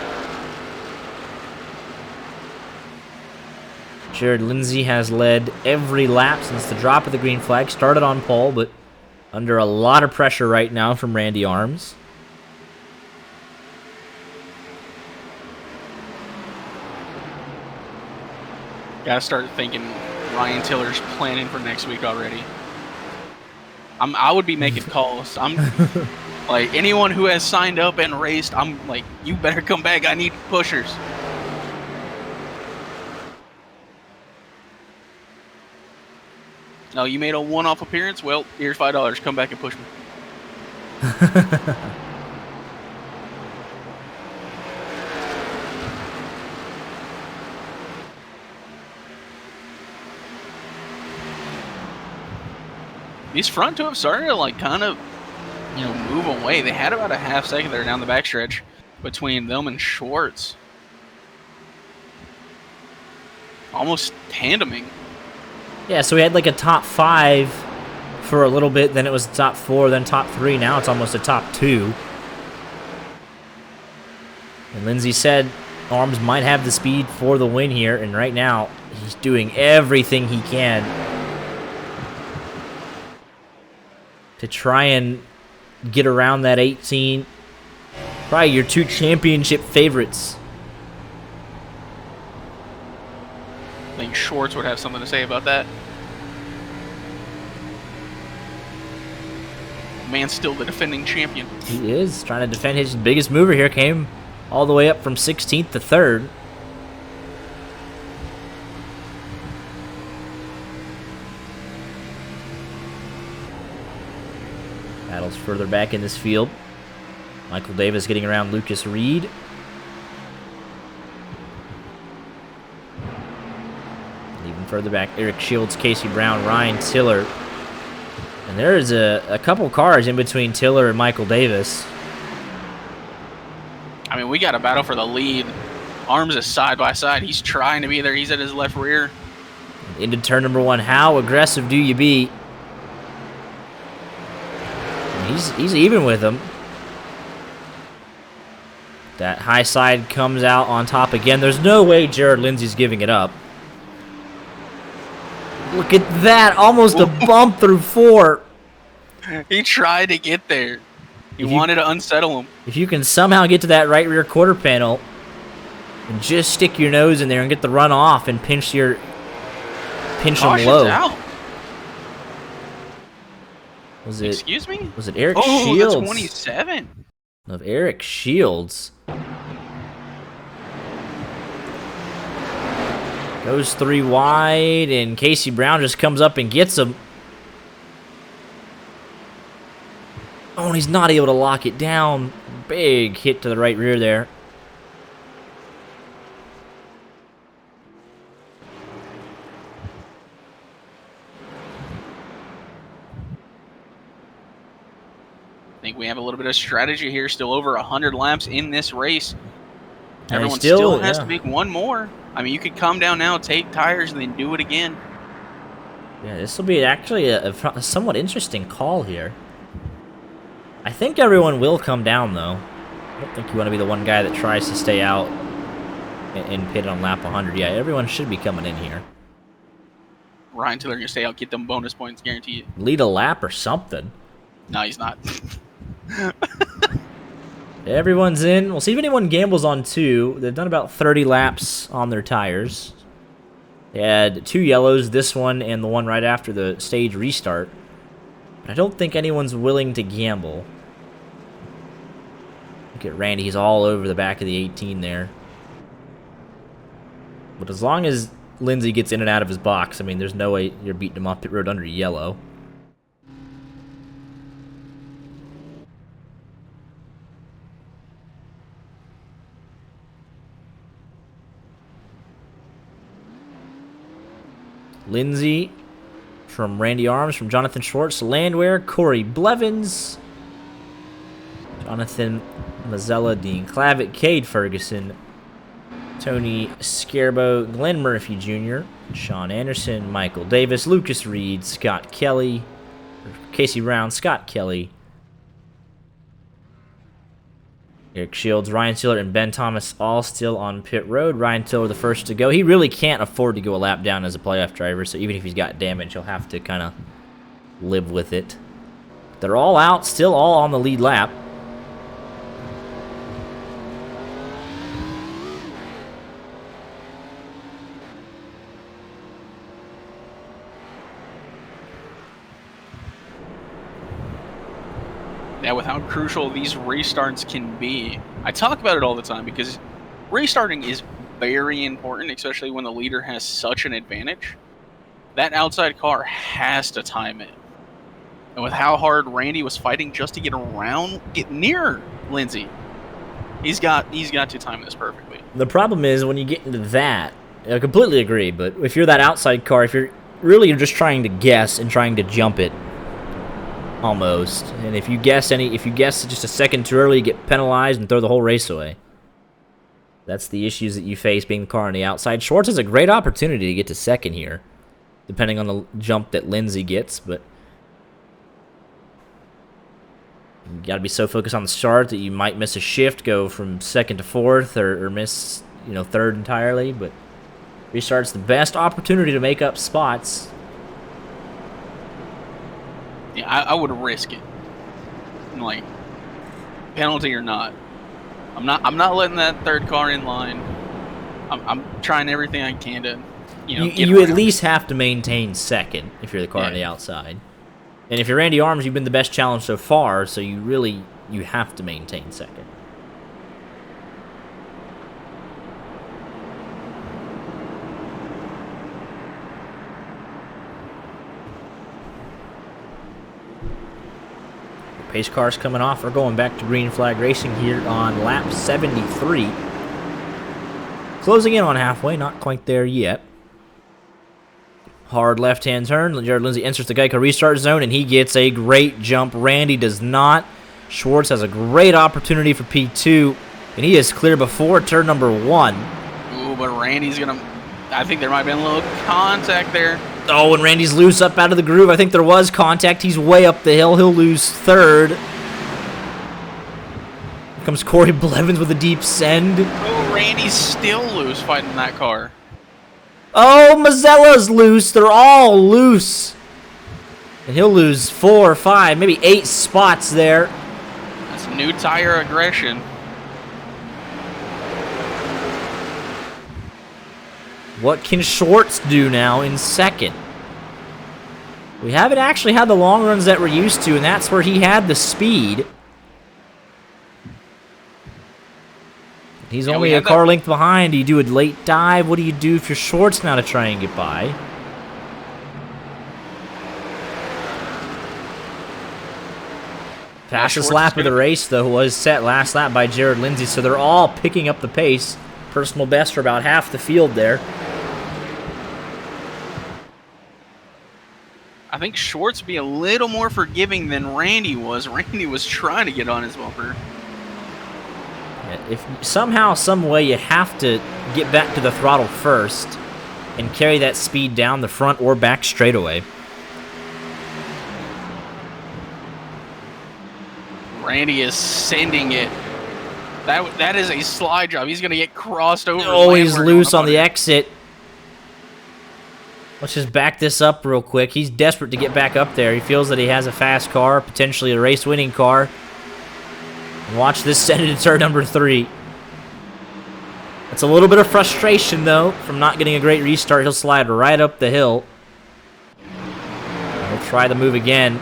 [SPEAKER 1] Jared Lindsay has led every lap since the drop of the green flag. Started on pole, but under a lot of pressure right now from Randy Arms.
[SPEAKER 2] Gotta start thinking Ryan Tiller's planning for next week already. I would be making calls. I'm like anyone who has signed up and raced. I'm like, you better come back. I need pushers. No, you made a one-off appearance. Well, here's $5. Come back and push me. These front two have started to like kind of, move away. They had about a half second there down the backstretch between them and Schwartz. Almost tandeming.
[SPEAKER 1] Yeah, so we had like a top 5 for a little bit, then it was top 4, then top 3. Now it's almost a top 2. And Lindsay said Arms might have the speed for the win here, and right now he's doing everything he can to try and get around that 18. Probably your 2 championship favorites.
[SPEAKER 2] I think Schwartz would have something to say about that. Man's still the defending champion.
[SPEAKER 1] He is trying to defend his biggest mover here. Came all the way up from 16th to 3rd. Battles further back in this field. Michael Davis getting around Lucas Reed. Even further back, Eric Shields, Casey Brown, Ryan Tiller. And there is a couple cars in between Tiller and Michael Davis.
[SPEAKER 2] I mean, we got a battle for the lead. Arms is side by side. He's trying to be there. He's at his left rear.
[SPEAKER 1] Into turn number 1. How aggressive do you be? He's even with him. That high side comes out on top again. There's no way Jared Lindsay's giving it up. Look at that. Almost a bump through 4.
[SPEAKER 2] He tried to get there. He wanted to unsettle him.
[SPEAKER 1] If you can somehow get to that right rear quarter panel and just stick your nose in there and get the run off and pinch them low.
[SPEAKER 2] Out.
[SPEAKER 1] Excuse
[SPEAKER 2] me?
[SPEAKER 1] Was it Eric
[SPEAKER 2] Shields?
[SPEAKER 1] Shields?
[SPEAKER 2] That's 27.
[SPEAKER 1] Of Eric Shields. Goes 3 wide, and Casey Brown just comes up and gets him. Oh, and he's not able to lock it down. Big hit to the right rear there.
[SPEAKER 2] I think we have a little bit of strategy here. Still over 100 laps in this race.
[SPEAKER 1] And
[SPEAKER 2] Everyone still has to make one more. I mean, you could calm down now, take tires, and then do it again.
[SPEAKER 1] Yeah, this will be actually a somewhat interesting call here. I think everyone will come down, though. I don't think you want to be the one guy that tries to stay out and pit on lap 100. Yeah, everyone should be coming in here.
[SPEAKER 2] Ryan Tiller going to stay out, get them bonus points, guaranteed.
[SPEAKER 1] Lead a lap or something.
[SPEAKER 2] No, he's not.
[SPEAKER 1] Everyone's in. We'll see if anyone gambles on 2. They've done about 30 laps on their tires. They had 2 yellows, this one and the one right after the stage restart. But I don't think anyone's willing to gamble. Look at Randy. He's all over the back of the 18 there. But as long as Lindsay gets in and out of his box, I mean, there's no way you're beating him off pit road under yellow. Lindsay from Randy Arms, from Jonathan Schwartz, Landwehr, Corey Blevins, Jonathan Mazzella, Dean Clavitt, Cade Ferguson, Tony Scarbo, Glenn Murphy Jr., Sean Anderson, Michael Davis, Lucas Reed, Scott Kelly, Casey Brown, Scott Kelly, Eric Shields, Ryan Tiller, and Ben Thomas all still on pit road. Ryan Tiller the first to go. He really can't afford to go a lap down as a playoff driver, so even if he's got damage, he'll have to kind of live with it. They're all out, still all on the lead lap.
[SPEAKER 2] Yeah, with how crucial these restarts can be. I talk about it all the time because restarting is very important, especially when the leader has such an advantage. That outside car has to time it. And with how hard Randy was fighting just to get near Lindsay, he's got to time this perfectly.
[SPEAKER 1] The problem is when you get into that, I completely agree, but if you're that outside car, if you're just trying to guess and trying to jump it, almost, and if you guess just a second too early, you get penalized and throw the whole race away. That's the issues that you face being the car on the outside. Schwartz has a great opportunity to get to second here, depending on the jump that Lindsay gets, but you got to be so focused on the start that you might miss a shift, go from second to fourth, or miss, third entirely. But restart's the best opportunity to make up spots.
[SPEAKER 2] Yeah, I would risk it. Like, penalty or not, I'm not letting that third car in line. I'm trying everything I can to,
[SPEAKER 1] you at least have to maintain second if you're the car on the outside. And if you're Randy Arms, you've been the best challenge so far, so you have to maintain second. Pace cars coming off. We're going back to green flag racing here on lap 73. Closing in on halfway, not quite there yet. Hard left-hand turn. Jared Lindsay enters the Geico restart zone, and he gets a great jump. Randy does not. Schwartz has a great opportunity for P2, and he is clear before turn number 1.
[SPEAKER 2] Ooh, but Randy's going to... I think there might have been a little contact there.
[SPEAKER 1] Oh, and Randy's loose up out of the groove. I think there was contact. He's way up the hill. He'll lose third. Here comes Corey Blevins with a deep send.
[SPEAKER 2] Oh, Randy's still loose fighting that car.
[SPEAKER 1] Oh, Mazzella's loose. They're all loose. And he'll lose 4 or 5, maybe 8 spots there.
[SPEAKER 2] That's new tire aggression.
[SPEAKER 1] What can Schwartz do now in second? We haven't actually had the long runs that we're used to, and that's where he had the speed. He's only a car length behind. Do you do a late dive? What do you do if you're Schwartz now to try and get by? Fastest lap of the race, though, was set last lap by Jared Lindsay, so they're all picking up the pace. Personal best for about half the field there.
[SPEAKER 2] I think Schwartz would be a little more forgiving than Randy was. Randy was trying to get on his bumper.
[SPEAKER 1] If somehow, some way, you have to get back to the throttle first and carry that speed down the front or back straightaway.
[SPEAKER 2] Randy is sending it. That is a slide job. He's going to get crossed over.
[SPEAKER 1] Oh, he's loose on the exit. Let's just back this up real quick. He's desperate to get back up there. He feels that he has a fast car, potentially a race-winning car. And watch this send into turn number 3. It's a little bit of frustration, though, from not getting a great restart. He'll slide right up the hill. He'll try the move again.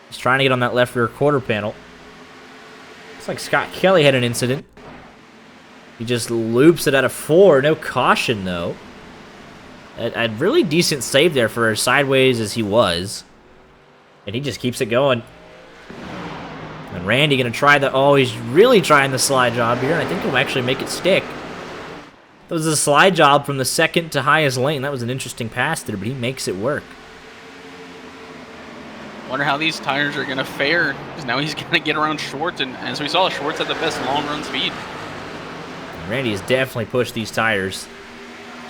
[SPEAKER 1] He's trying to get on that left rear quarter panel. Looks like Scott Kelly had an incident. He just loops it out of 4. No caution, though. A really decent save there for as sideways as he was. And he just keeps it going. And Randy going to try the... Oh, he's really trying the slide job here. And I think he'll actually make it stick. That was a slide job from the second to highest lane. That was an interesting pass there, but he makes it work.
[SPEAKER 2] Wonder how these tires are going to fare. Because now he's going to get around Schwartz. And as we saw, Schwartz had the best long run speed.
[SPEAKER 1] Randy has definitely pushed these tires.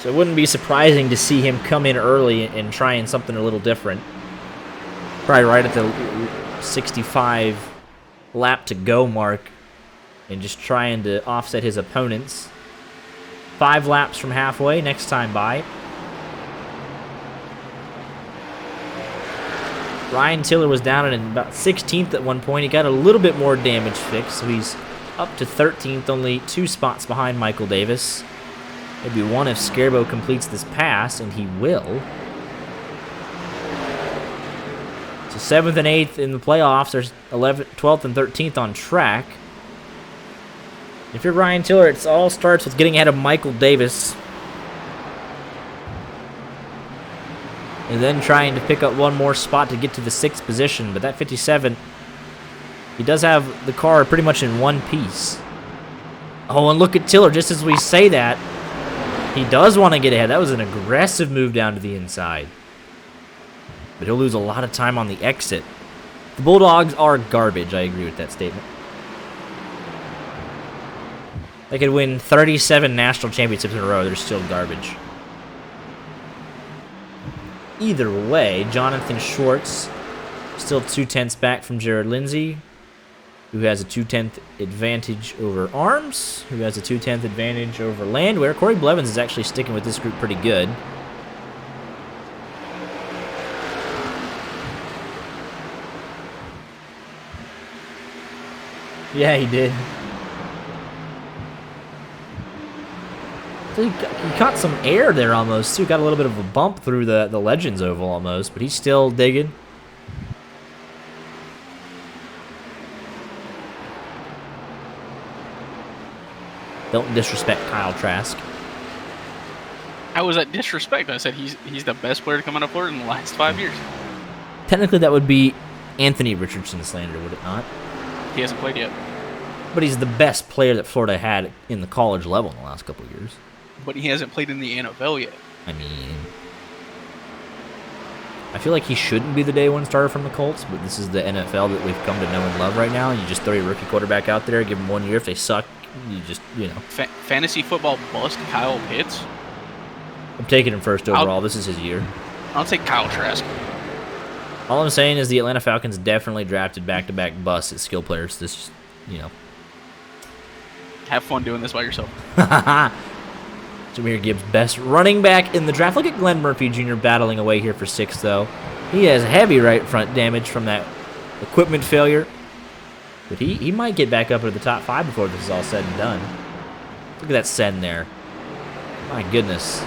[SPEAKER 1] So it wouldn't be surprising to see him come in early and trying something a little different. Probably right at the 65 lap to go mark. And just trying to offset his opponents. 5 laps from halfway, next time by. Ryan Tiller was down in about 16th at one point. He got a little bit more damage fixed, so he's up to 13th, only 2 spots behind Michael Davis. Maybe 1 if Scarbo completes this pass, and he will. So So 7th and 8th in the playoffs. There's 11th, 12th, and 13th on track. If you're Ryan Tiller, it all starts with getting ahead of Michael Davis. And then trying to pick up one more spot to get to the 6th position. But that 57, he does have the car pretty much in one piece. Oh, and look at Tiller. Just as we say that, he does want to get ahead. That was an aggressive move down to the inside. But he'll lose a lot of time on the exit. The Bulldogs are garbage. I agree with that statement. They could win 37 national championships in a row. They're still garbage. Either way, Jonathan Schwartz still 2/10 back from Jared Lindsay, who has a 2/10 advantage over Arms, who has a 2/10 advantage over Landwehr. Corey Blevins is actually sticking with this group pretty good. Yeah, he did. So he caught some air there almost, too. Got a little bit of a bump through the Legends Oval almost, but he's still digging. Don't disrespect Kyle Trask.
[SPEAKER 2] How was that disrespect? I said he's the best player to come out of Florida in the last 5 years.
[SPEAKER 1] Technically, that would be Anthony Richardson slander, would it not?
[SPEAKER 2] He hasn't played yet.
[SPEAKER 1] But he's the best player that Florida had in the college level in the last couple of years.
[SPEAKER 2] But he hasn't played in the NFL yet.
[SPEAKER 1] I mean, I feel like he shouldn't be the day one starter from the Colts, but this is the NFL that we've come to know and love right now. You just throw your rookie quarterback out there, give them 1 year. If they suck, you just, you know.
[SPEAKER 2] Fantasy football bust Kyle Pitts.
[SPEAKER 1] I'm taking him first overall. This is his year.
[SPEAKER 2] I'll take Kyle Trask.
[SPEAKER 1] All I'm saying is the Atlanta Falcons definitely drafted back-to-back busts at skill players. This, you know.
[SPEAKER 2] Have fun doing this by yourself.
[SPEAKER 1] Jahmyr Gibbs, best running back in the draft. Look at Glenn Murphy Jr. battling away here for 6th, though. He has heavy right front damage from that equipment failure. But he might get back up into the top 5 before this is all said and done. Look at that send there. My goodness.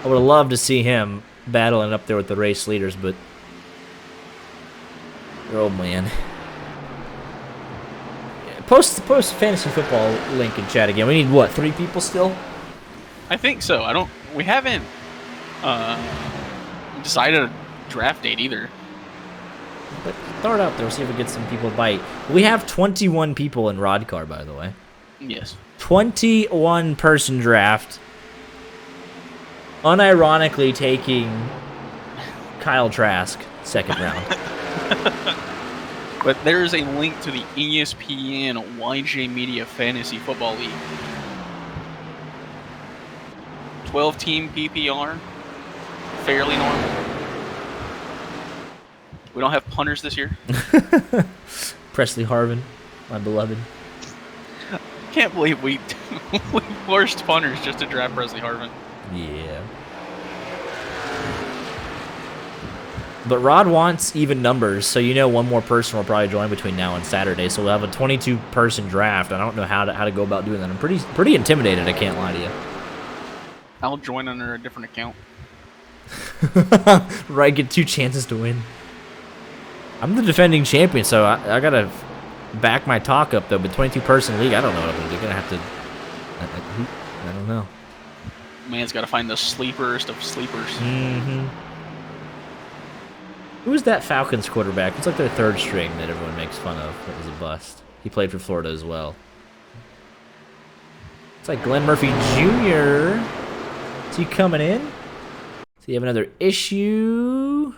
[SPEAKER 1] I would have loved to see him battling up there with the race leaders, but oh man. Post fantasy football link in chat again. We need what, 3 people still?
[SPEAKER 2] I think so. We haven't decided a draft date either.
[SPEAKER 1] But throw it out there, see if we get some people to bite. We have 21 people in Rodcar, by the way.
[SPEAKER 2] Yes.
[SPEAKER 1] 21 person draft. Unironically taking Kyle Trask, 2nd round.
[SPEAKER 2] But there's a link to the ESPN YJ Media Fantasy Football League. 12-team PPR. Fairly normal. We don't have punters this year.
[SPEAKER 1] Presley Harvin, my beloved.
[SPEAKER 2] Can't believe we forced punters just to draft Presley Harvin.
[SPEAKER 1] Yeah. But Rod wants even numbers, so you know one more person will probably join between now and Saturday. So we'll have a 22-person draft. I don't know how to go about doing that. I'm pretty intimidated, I can't lie to you.
[SPEAKER 2] I'll join under a different account.
[SPEAKER 1] Right, get 2 chances to win. I'm the defending champion, so I gotta back my talk up, though. But 22-person league, I don't know what I'm gonna do. Gonna have to. I don't know.
[SPEAKER 2] Man's got to find the sleeperest of sleepers.
[SPEAKER 1] Mm-hmm. Who's that Falcons quarterback? It's like their 3rd string that everyone makes fun of. That was a bust. He played for Florida as well. It's like Glenn Murphy Jr. Is he coming in? Does he have another issue?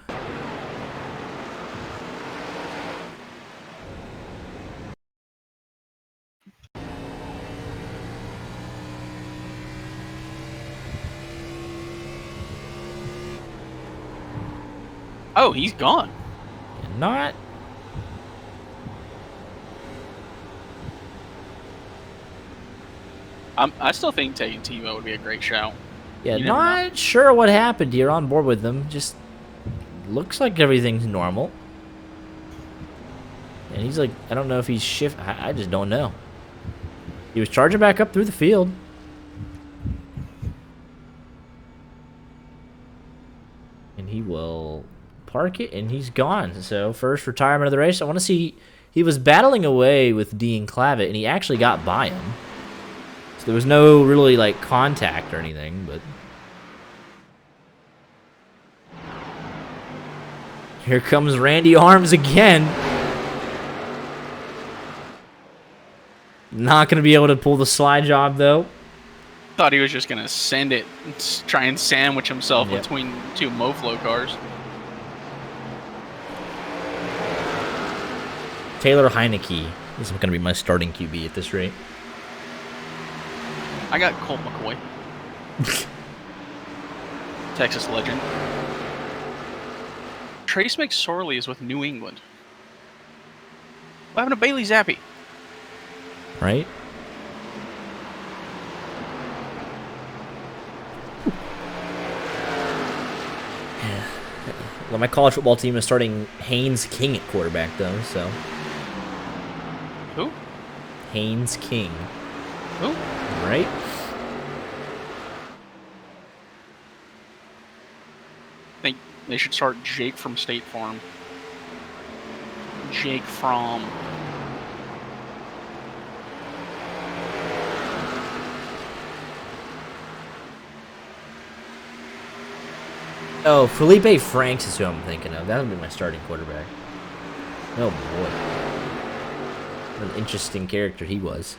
[SPEAKER 2] Oh, he's gone.
[SPEAKER 1] Not.
[SPEAKER 2] I still think taking Tebow would be a great shout.
[SPEAKER 1] Yeah, not sure what happened here. On board with them. Just looks like everything's normal. And he's like, I don't know if he's I just don't know. He was charging back up through the field. And he will park it, and he's gone. So first retirement of the race. I want to see. He was battling away with Dean Clavitt, and he actually got by him. So there was no really like contact or anything, but here comes Randy Arms again. Not going to be able to pull the slide job, though.
[SPEAKER 2] Thought he was just going to send it, try and sandwich himself between two Moflo cars.
[SPEAKER 1] Taylor Heineke is going to be my starting QB at this rate.
[SPEAKER 2] I got Colt McCoy. Texas legend. Trace McSorley is with New England. What happened to Bailey Zappi?
[SPEAKER 1] Right? Well, my college football team is starting Haynes King at quarterback, though, so.
[SPEAKER 2] Who?
[SPEAKER 1] Haynes King.
[SPEAKER 2] Who?
[SPEAKER 1] Right?
[SPEAKER 2] I think they should start Jake from State Farm. Jake from...
[SPEAKER 1] Oh, Felipe Franks is who I'm thinking of. That would be my starting quarterback. Oh, boy. What an interesting character he was.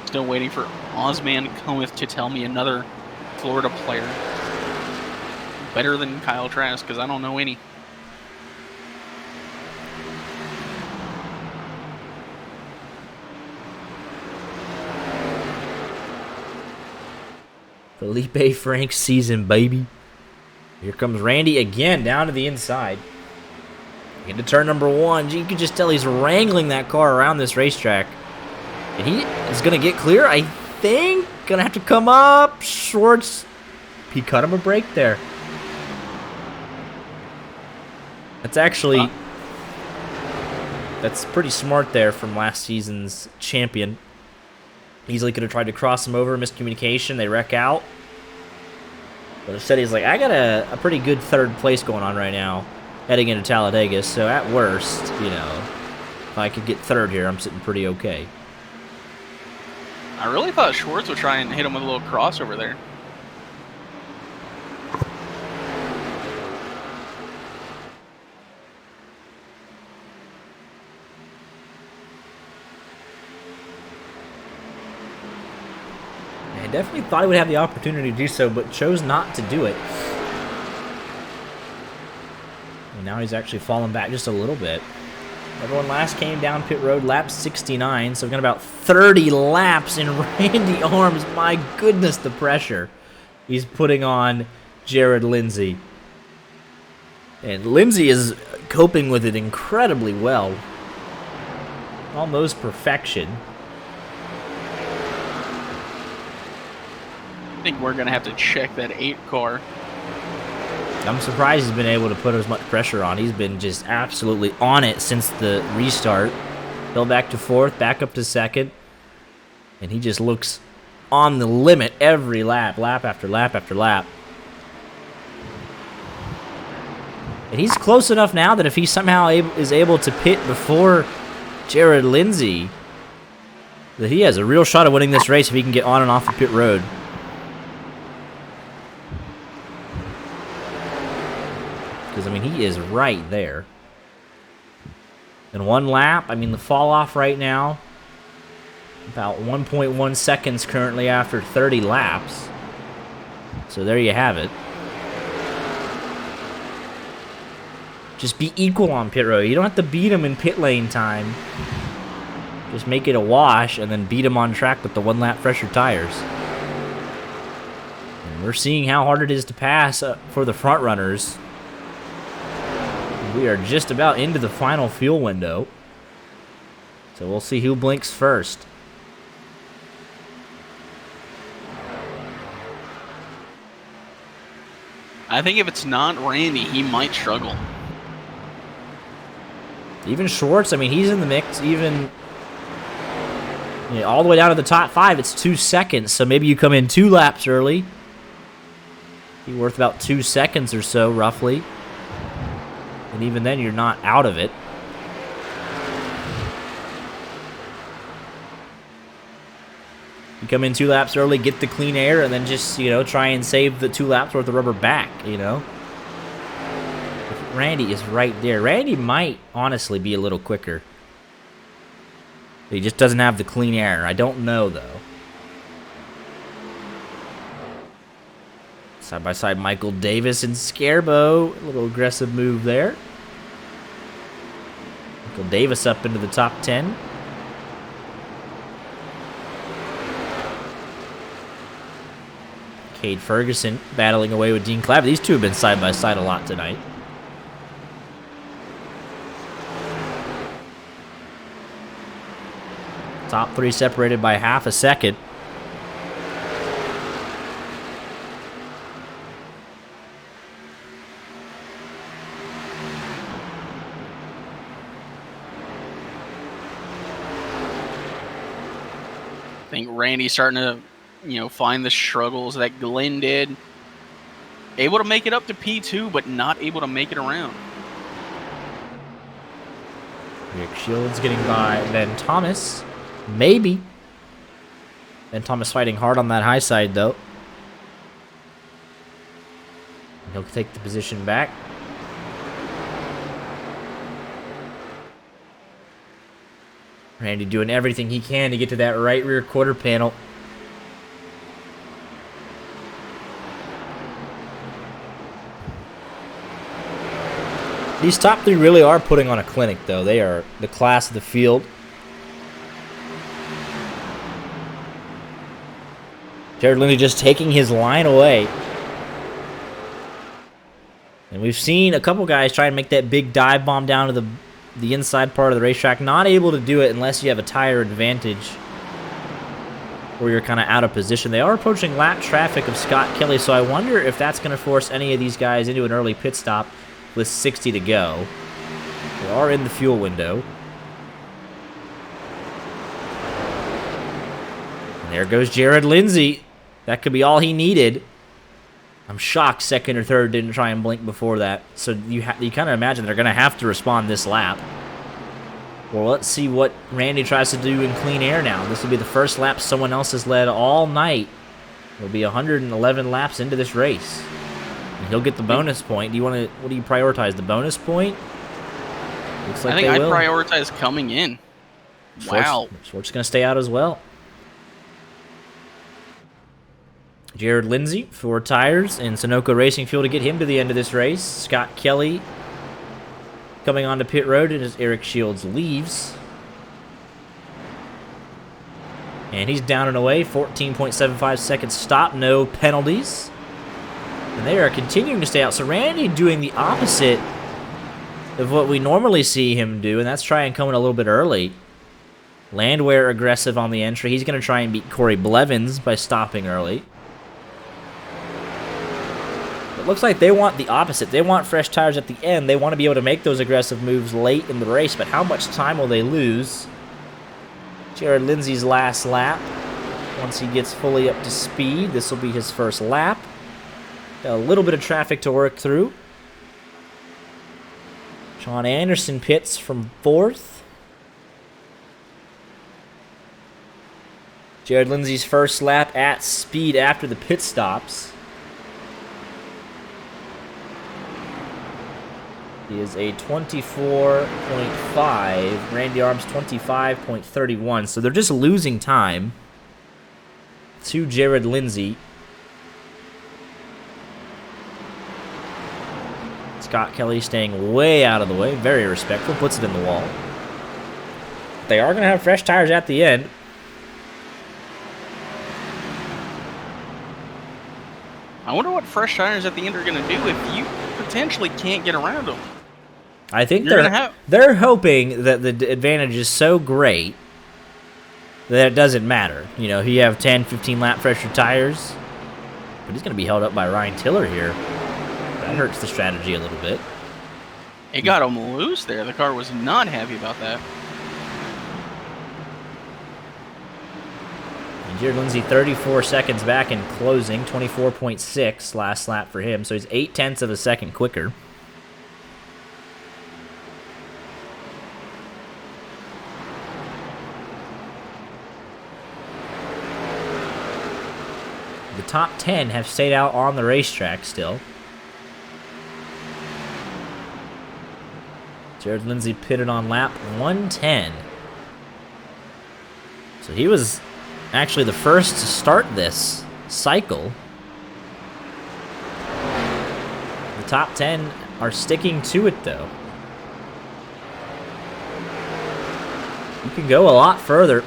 [SPEAKER 2] Still waiting for Osman Cometh to tell me another Florida player better than Kyle Trask, because I don't know any.
[SPEAKER 1] Felipe Franks season, baby. Here comes Randy again, down to the inside. Into turn number 1. You can just tell he's wrangling that car around this racetrack. And he is going to get clear, I think. Going to have to come up. Schwartz. He cut him a break there. That's actually... That's pretty smart there from last season's champion. Easily could have tried to cross him over. Miscommunication. They wreck out. But instead he's like, I got a pretty good third place going on right now. Heading into Talladega. So at worst, you know, if I could get third here, I'm sitting pretty okay.
[SPEAKER 2] I really thought Schwartz would try and hit him with a little crossover there.
[SPEAKER 1] I definitely thought he would have the opportunity to do so, but chose not to do it. And now he's actually fallen back just a little bit. Everyone last came down pit road, lap 69, so we've got about 30 laps in Randy Arms. My goodness, the pressure he's putting on Jared Lindsay. And Lindsay is coping with it incredibly well. Almost perfection.
[SPEAKER 2] I think we're going to have to check that 8 car.
[SPEAKER 1] I'm surprised he's been able to put as much pressure on. He's been just absolutely on it since the restart. Fell back to 4th, back up to 2nd. And he just looks on the limit every lap, lap after lap after lap. And he's close enough now that if he somehow is able to pit before Jared Lindsay, that he has a real shot of winning this race if he can get on and off the pit road. Because, I mean, he is right there. In 1 lap, I mean, the fall off right now, about 1.1 seconds currently after 30 laps. So there you have it. Just be equal on pit road. You don't have to beat him in pit lane time. Just make it a wash and then beat him on track with the 1 lap fresher tires. And we're seeing how hard it is to pass for the front runners. We are just about into the final fuel window. So we'll see who blinks first.
[SPEAKER 2] I think if it's not Randy, he might struggle.
[SPEAKER 1] Even Schwartz, I mean, he's in the mix. Even all the way down to the top 5, it's 2 seconds. So maybe you come in 2 laps early. Be worth about 2 seconds or so, roughly. And even then, you're not out of it. You come in 2 laps early, get the clean air, and then just, try and save the 2 laps worth of rubber back, Randy is right there. Randy might honestly be a little quicker. He just doesn't have the clean air. I don't know, though. Side by side, Michael Davis and Scarbo. A little aggressive move there. Michael Davis up into the top 10. Cade Ferguson battling away with Dean Clapp. These two have been side by side a lot tonight. Top 3 separated by half a second.
[SPEAKER 2] I think Randy's starting to find the struggles that Glenn did. Able to make it up to P2, but not able to make it around.
[SPEAKER 1] Rick Shields getting by Ben Thomas. Maybe. Ben Thomas fighting hard on that high side, though. He'll take the position back. Randy doing everything he can to get to that right rear quarter panel. These top 3 really are putting on a clinic, though. They are the class of the field. Jared Lindsay just taking his line away. And we've seen a couple guys try and make that big dive bomb down to the inside part of the racetrack. Not able to do it unless you have a tire advantage or you're kind of out of position. They are approaching lap traffic of Scott Kelly, so I wonder if that's going to force any of these guys into an early pit stop with 60 to go. They are in the fuel window. And there goes Jared Lindsay. That could be all he needed. I'm shocked second or third didn't try and blink before that. So you kind of imagine they're going to have to respond this lap. Well, let's see what Randy tries to do in clean air now. This will be the first lap someone else has led all night. It'll be 111 laps into this race. And he'll get the bonus point. What do you prioritize? The bonus point? Looks like
[SPEAKER 2] I think I'd prioritize coming in. Wow.
[SPEAKER 1] Schwartz going to stay out as well. Jared Lindsay, 4 tires, and Sunoco Racing Fuel to get him to the end of this race. Scott Kelly coming onto pit road as Eric Shields leaves. And he's down and away, 14.75 seconds stop, no penalties. And they are continuing to stay out. So Randy doing the opposite of what we normally see him do, and that's try and come in a little bit early. Landwehr aggressive on the entry. He's going to try and beat Corey Blevins by stopping early. It looks like they want the opposite. They want fresh tires at the end. They want to be able to make those aggressive moves late in the race, but how much time will they lose? Jared Lindsay's last lap. Once he gets fully up to speed, this will be his first lap. Got a little bit of traffic to work through. Sean Anderson pits from 4th. Jared Lindsay's first lap at speed after the pit stops. He is a 24.5. Randy Arms 25.31. So they're just losing time to Jared Lindsay. Scott Kelly staying way out of the way. Very respectful. Puts it in the wall. They are going to have fresh tires at the end.
[SPEAKER 2] I wonder what fresh tires at the end are going to do if you potentially can't get around them.
[SPEAKER 1] I think they're hoping that the advantage is so great that it doesn't matter. You know, you have 10, 15 lap fresher tires, but he's going to be held up by Ryan Tiller here. That hurts the strategy a little bit.
[SPEAKER 2] It got him loose there. The car was not happy about that.
[SPEAKER 1] And Jared Lindsay 34 seconds back in closing, 24.6 last lap for him, so he's 0.8 of a second quicker. The top 10 have stayed out on the racetrack still. Jared Lindsay pitted on lap 110. So he was actually the first to start this cycle. The top 10 are sticking to it, though. You can go a lot further.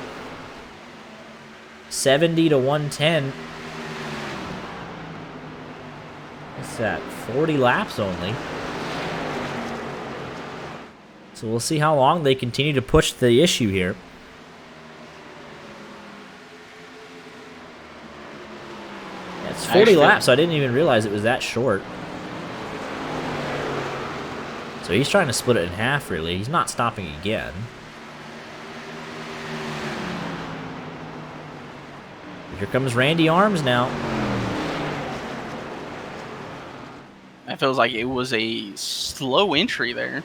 [SPEAKER 1] 70 to 110. What's that? 40 laps only. So we'll see how long they continue to push the issue here. It's 40 laps, so I didn't even realize it was that short. So he's trying to split it in half, really. He's not stopping again. Here comes Randy Arms now.
[SPEAKER 2] That feels like it was a slow entry there.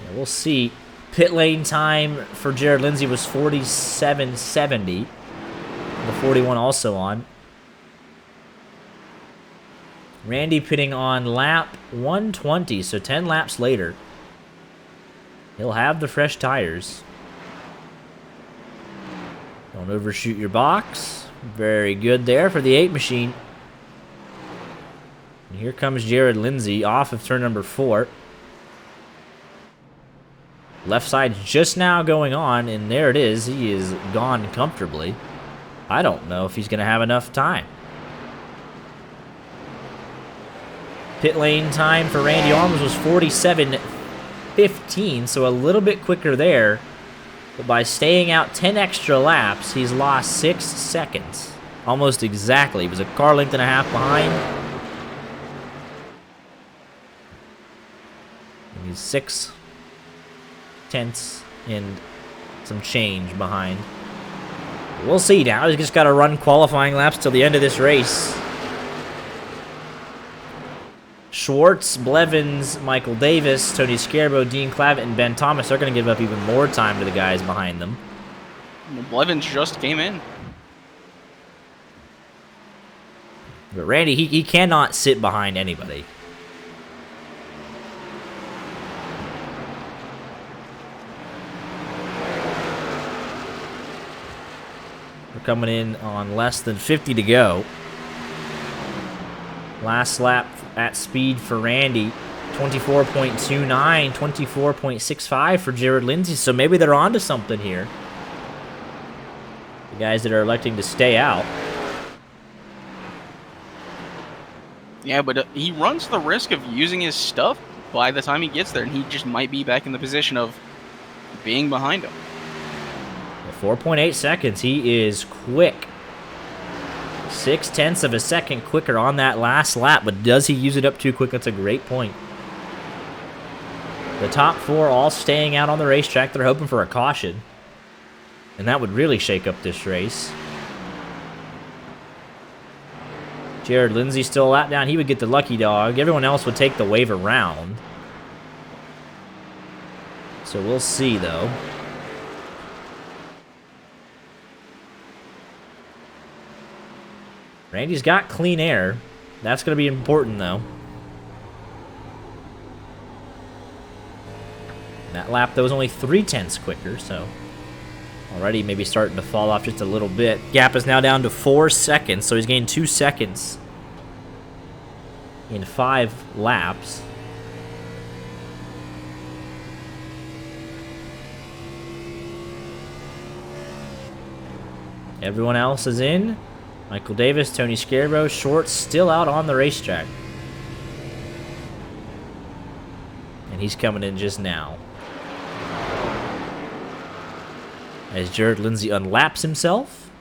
[SPEAKER 1] Yeah, we'll see. Pit lane time for Jared Lindsay was 47.70. The 41 also on. Randy pitting on lap 120, so 10 laps later. He'll have the fresh tires. Don't overshoot your box. Very good there for the 8 machine. And here comes Jared Lindsay off of turn number 4. Left side's just now going on, and there it is. He is gone comfortably. I don't know if he's going to have enough time. Pit lane time for Randy Arms was 47.15, so a little bit quicker there. But by staying out 10 extra laps, he's lost 6 seconds. Almost exactly. He was a car length and a half behind. And he's 6 tenths and some change behind. We'll see now. He's just got to run qualifying laps till the end of this race. Schwartz, Blevins, Michael Davis, Tony Scarbo, Dean Clavitt, and Ben Thomas are going to give up even more time to the guys behind them.
[SPEAKER 2] Blevins just came in.
[SPEAKER 1] But Randy, he cannot sit behind anybody. We're coming in on less than 50 to go. Last lap at speed for Randy, 24.29, 24.65 for Jared Lindsay. So maybe they're onto something here. The guys that are electing to stay out.
[SPEAKER 2] Yeah, but he runs the risk of using his stuff by the time he gets there, and he just might be back in the position of being behind him.
[SPEAKER 1] 4.8 seconds. He is quick. 0.6 of a second quicker on that last lap, but does he use it up too quick? That's a great point. The top 4 all staying out on the racetrack. They're hoping for a caution, and that would really shake up this race. Jared Lindsay still a lap down. He would get the lucky dog. Everyone else would take the wave around. So we'll see, though. Randy's got clean air. That's going to be important, though. That lap, though, was only 0.3 quicker, so already maybe starting to fall off just a little bit. Gap is now down to 4 seconds, so he's gained 2 seconds in 5 laps. Everyone else is in. Michael Davis, Tony Scarbo, Short still out on the racetrack. And he's coming in just now. As Jared Lindsay unlaps himself.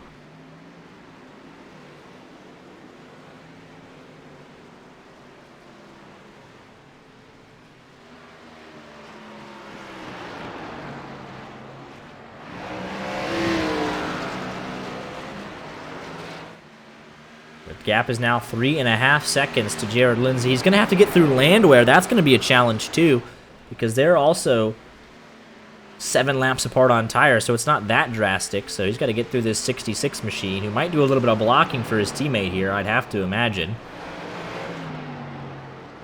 [SPEAKER 1] Gap is now 3.5 seconds to Jared Lindsay. He's going to have to get through Landwehr. That's going to be a challenge, too, because they're also 7 laps apart on tires, so it's not that drastic. So he's got to get through this 66 machine, who might do a little bit of blocking for his teammate here, I'd have to imagine.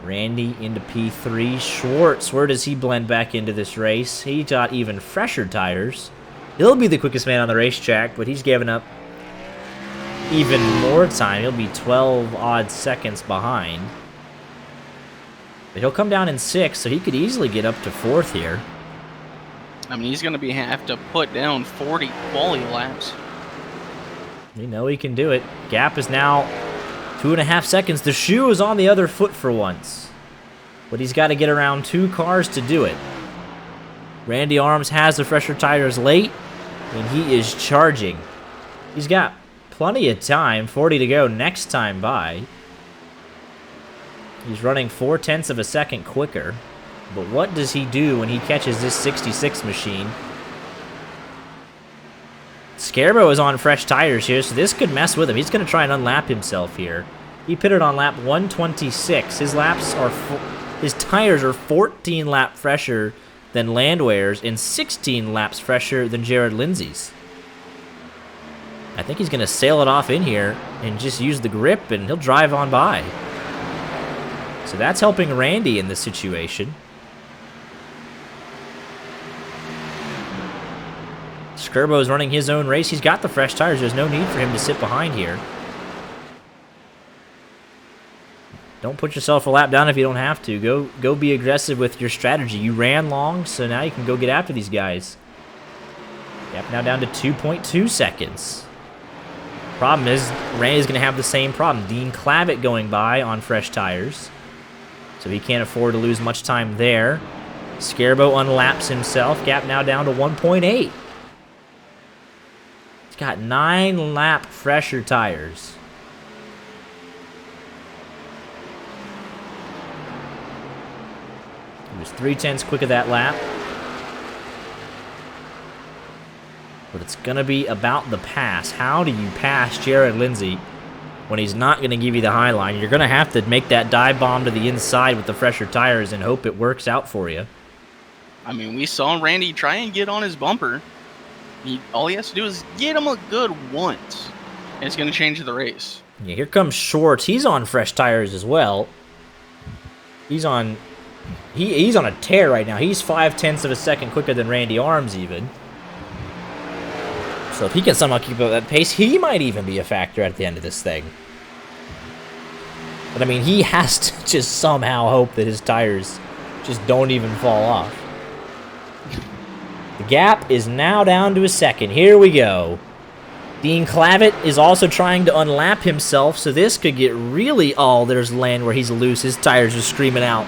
[SPEAKER 1] Randy into P3. Schwartz, where does he blend back into this race? He got even fresher tires. He'll be the quickest man on the racetrack, but he's given up even more time. He'll be 12 odd seconds behind. But he'll come down in 6th, so he could easily get up to 4th here.
[SPEAKER 2] I mean, he's going to have to put down 40 quality laps.
[SPEAKER 1] We know he can do it. Gap is now 2.5 seconds. The shoe is on the other foot for once. But he's got to get around 2 cars to do it. Randy Arms has the fresher tires late, and he is charging. He's got plenty of time, 40 to go next time by. He's running 0.4 of a second quicker. But what does he do when he catches this 66 machine? Scarbo is on fresh tires here, so this could mess with him. He's going to try and unlap himself here. He pitted on lap 126. His tires are 14 lap fresher than Landwehr's and 16 laps fresher than Jared Lindsay's. I think he's going to sail it off in here and just use the grip, and he'll drive on by. So that's helping Randy in this situation. Skirbo's running his own race. He's got the fresh tires. There's no need for him to sit behind here. Don't put yourself a lap down if you don't have to. Go be aggressive with your strategy. You ran long, so now you can go get after these guys. Yep, now down to 2.2 seconds. Problem is, Randy's going to have the same problem. Dean Clavitt going by on fresh tires, so he can't afford to lose much time there. Scarbo unlaps himself. Gap now down to 1.8. Got 9 lap fresher tires. He was 0.3 quick of that lap. But it's going to be about the pass. How do you pass Jared Lindsay when he's not going to give you the high line? You're going to have to make that dive bomb to the inside with the fresher tires and hope it works out for you.
[SPEAKER 2] I mean, we saw Randy try and get on his bumper. All he has to do is get him a good once, and it's going to change the race.
[SPEAKER 1] Yeah, here comes Schwartz. He's on fresh tires as well. He's on a tear right now. He's 0.5 of a second quicker than Randy Arms even. So if he can somehow keep up that pace, he might even be a factor at the end of this thing. But I mean, he has to just somehow hope that his tires just don't even fall off. The gap is now down to a second. Here we go. Dean Clavitt is also trying to unlap himself, so this could get really... Oh, there's land where he's loose. His tires are screaming out.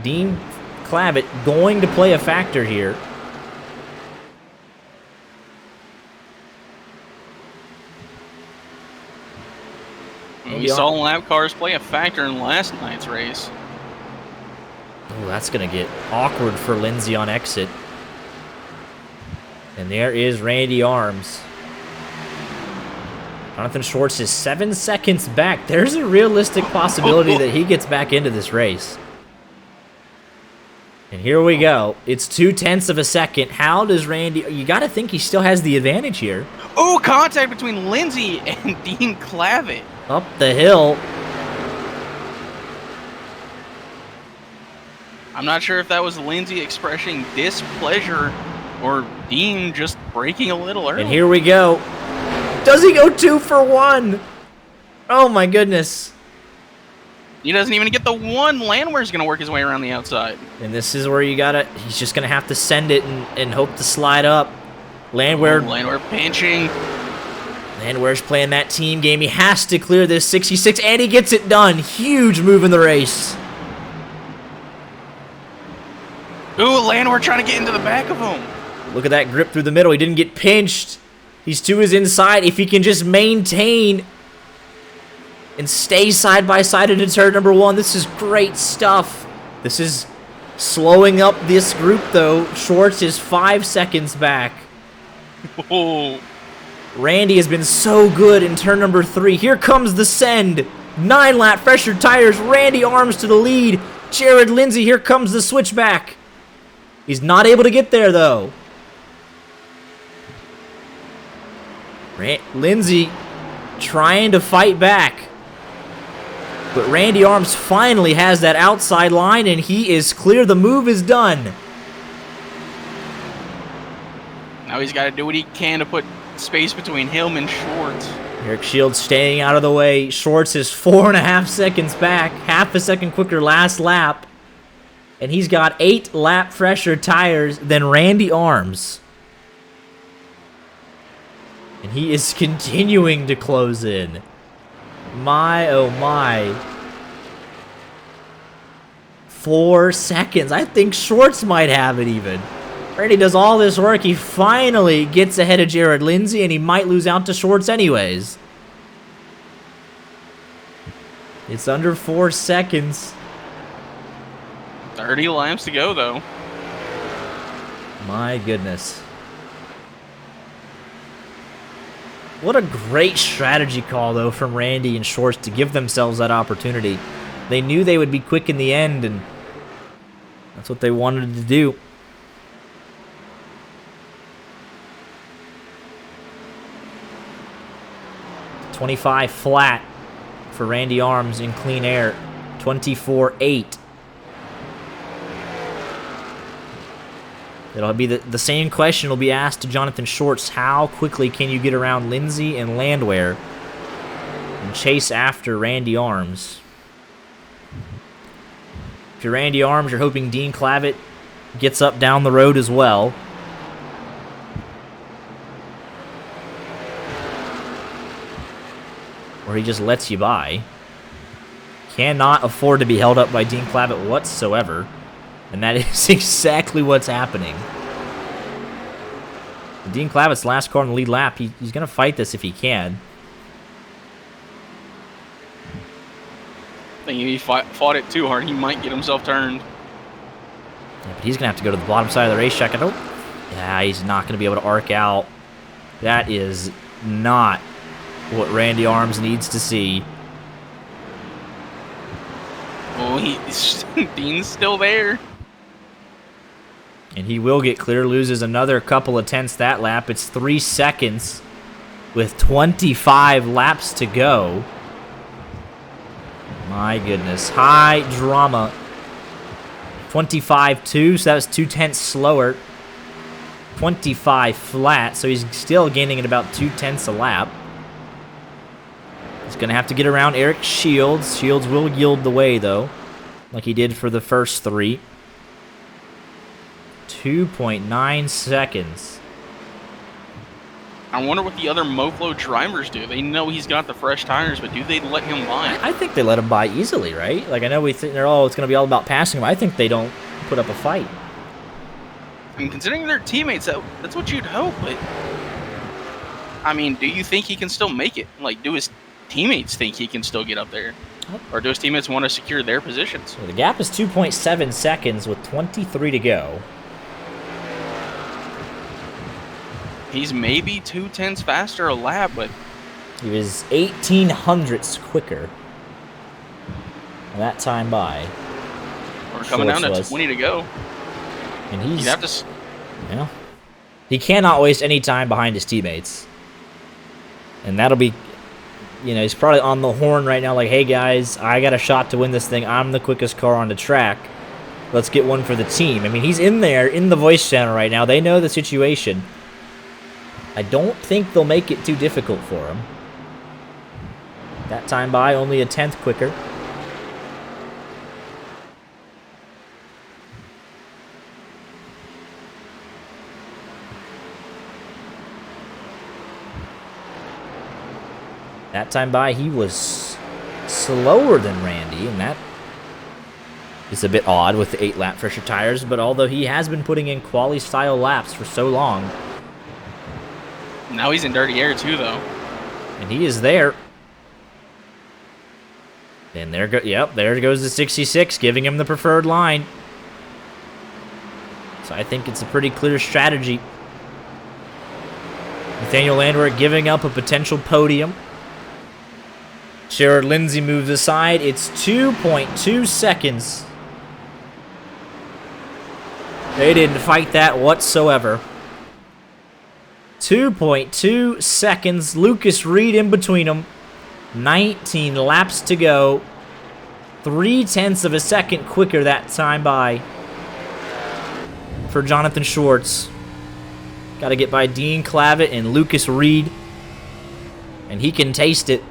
[SPEAKER 1] Dean Clavitt going to play a factor here.
[SPEAKER 2] We saw lap cars play a factor in last night's race.
[SPEAKER 1] Oh, that's going to get awkward for Lindsay on exit. And there is Randy Arms. Jonathan Schwartz is 7 seconds back. There's a realistic possibility that he gets back into this race. And here we go. It's 0.2 of a second. How does Randy... You got to think he still has the advantage here.
[SPEAKER 2] Oh, contact between Lindsay and Dean Clavitt.
[SPEAKER 1] Up the hill.
[SPEAKER 2] I'm not sure if that was Lindsay expressing displeasure or Dean just braking a little early.
[SPEAKER 1] And here we go. Does he go 2 for 1? Oh my goodness.
[SPEAKER 2] He doesn't even get the one. Landwehr's going to work his way around the outside.
[SPEAKER 1] And this is where you gotta... He's just going to have to send it and hope to slide up. Landwehr
[SPEAKER 2] pinching.
[SPEAKER 1] Landwehr's playing that team game. He has to clear this 66, and he gets it done. Huge move in the race.
[SPEAKER 2] Ooh, Landwehr trying to get into the back of him.
[SPEAKER 1] Look at that grip through the middle. He didn't get pinched. He's to his inside. If he can just maintain and stay side by side into turn number 1, this is great stuff. This is slowing up this group, though. Schwartz is 5 seconds back.
[SPEAKER 2] Oh.
[SPEAKER 1] Randy has been so good in turn number 3. Here comes the send. 9-lap pressure tires. Randy Arms to the lead. Jared Lindsay, here comes the switchback. He's not able to get there, though. Lindsay trying to fight back. But Randy Arms finally has that outside line, and he is clear. The move is done.
[SPEAKER 2] Now he's got to do what he can to put space between him and Schwartz.
[SPEAKER 1] Eric Shields staying out of the way. Schwartz is 4.5 seconds back. Half a second quicker last lap. And he's got 8 lap fresher tires than Randy Arms. And he is continuing to close in. My, oh my. 4 seconds. I think Schwartz might have it even. Randy does all this work. He finally gets ahead of Jared Lindsay, and he might lose out to Schwartz anyways. It's under 4 seconds.
[SPEAKER 2] 30 laps to go, though.
[SPEAKER 1] My goodness. What a great strategy call, though, from Randy and Schwartz to give themselves that opportunity. They knew they would be quick in the end, and that's what they wanted to do. .25 flat for Randy Arms in clean air. 24.8. It'll be the same question will be asked to Jonathan Schwartz. How quickly can you get around Lindsay and Landwehr and chase after Randy Arms? If you're Randy Arms, you're hoping Dean Clavitt gets up down the road as well. Or he just lets you by. Cannot afford to be held up by Dean Clavitt whatsoever. And that is exactly what's happening. Dean Clavitt's last car on the lead lap. He's going to fight this if he can.
[SPEAKER 2] I think if he fought it too hard, he might get himself turned.
[SPEAKER 1] Yeah, but he's going to have to go to the bottom side of the racetrack. Yeah, he's not going to be able to arc out. That is not what Randy Arms needs to see.
[SPEAKER 2] Oh, Dean's still there.
[SPEAKER 1] And he will get clear, loses another couple of tenths that lap. It's 3 seconds with 25 laps to go. My goodness. High drama. 25.2, so that was 2 tenths slower. 25 flat, so he's still gaining at about 2 tenths a lap. He's going to have to get around Eric Shields. Shields will yield the way, though, like he did for the first 3. 2.9 seconds.
[SPEAKER 2] I wonder what the other Moflo drivers do. They know he's got the fresh tires, but do they let him by?
[SPEAKER 1] I think they let him by easily, right? Like, I know we think they're all, it's going to be all about passing him. I think they don't put up a fight.
[SPEAKER 2] I mean, considering they're teammates, that's what you'd hope, but I mean, do you think he can still make it? Like, do his teammates think he can still get up there? Or do his teammates want to secure their positions?
[SPEAKER 1] So the gap is 2.7 seconds with 23 to go.
[SPEAKER 2] He's maybe 2 tenths faster a lap, but
[SPEAKER 1] he was 18 hundredths quicker that time by.
[SPEAKER 2] We're coming down to 20 to go.
[SPEAKER 1] And he's,
[SPEAKER 2] you have to,
[SPEAKER 1] you know, he cannot waste any time behind his teammates. And that'll be, you know, he's probably on the horn right now like, hey guys, I got a shot to win this thing. I'm the quickest car on the track. Let's get one for the team. I mean, he's in there in the voice channel right now. They know the situation. I don't think they'll make it too difficult for him. That time by, only a tenth quicker. That time by, he was slower than Randy, and that is a bit odd with the 8 lap fresher tires, but although he has been putting in quali-style laps for so long.
[SPEAKER 2] Now he's in dirty air too, though.
[SPEAKER 1] And he is there. And there goes the 66, giving him the preferred line. So I think it's a pretty clear strategy. Nathaniel Landwehr giving up a potential podium. Jared Lindsay moves aside. It's 2.2 seconds. They didn't fight that whatsoever. 2.2 seconds. Lucas Reed in between them. 19 laps to go. 0.3 of a second quicker that time by for Jonathan Schwartz. Got to get by Dean Clavitt and Lucas Reed. And he can taste it.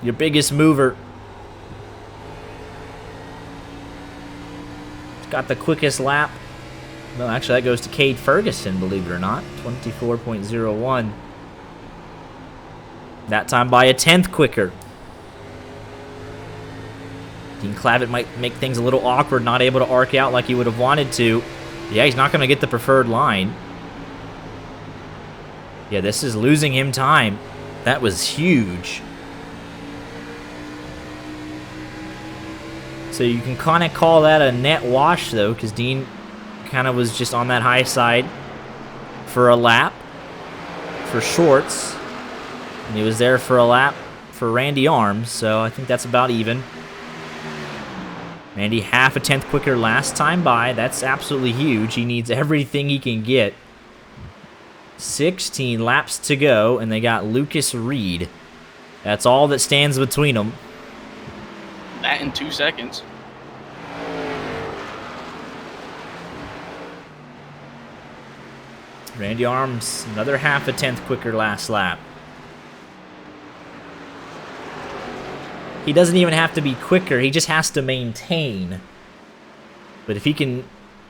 [SPEAKER 1] Your biggest mover. Got the quickest lap. No, actually, that goes to Cade Ferguson, believe it or not. 24.01. That time by a 10th quicker. Dean Clavitt might make things a little awkward, not able to arc out like he would have wanted to. Yeah, he's not going to get the preferred line. Yeah, this is losing him time. That was huge. So you can kind of call that a net wash, though, because Dean kind of was just on that high side for a lap for Schwartz. And he was there for a lap for Randy Arms, so I think that's about even. Randy half a 10th quicker last time by. That's absolutely huge. He needs everything he can get. 16 laps to go, and they got Lucas Reed. That's all that stands between them.
[SPEAKER 2] That in 2 seconds.
[SPEAKER 1] Randy Arms, another half a 10th quicker last lap. He doesn't even have to be quicker. He just has to maintain. But if he can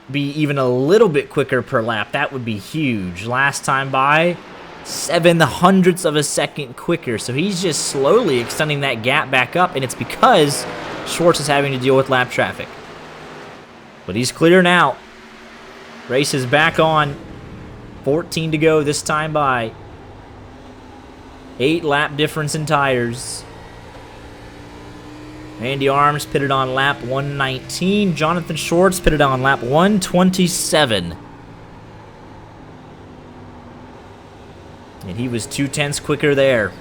[SPEAKER 1] be even a little bit quicker per lap, that would be huge. Last time by, 0.07 of a second quicker. So he's just slowly extending that gap back up, and it's because Schwartz is having to deal with lap traffic. But he's clear now. Race is back on. 14 to go this time by. 8 lap difference in tires. Randy Arms pitted on lap 119. Jonathan Schwartz pitted on lap 127. And he was 0.2 quicker there.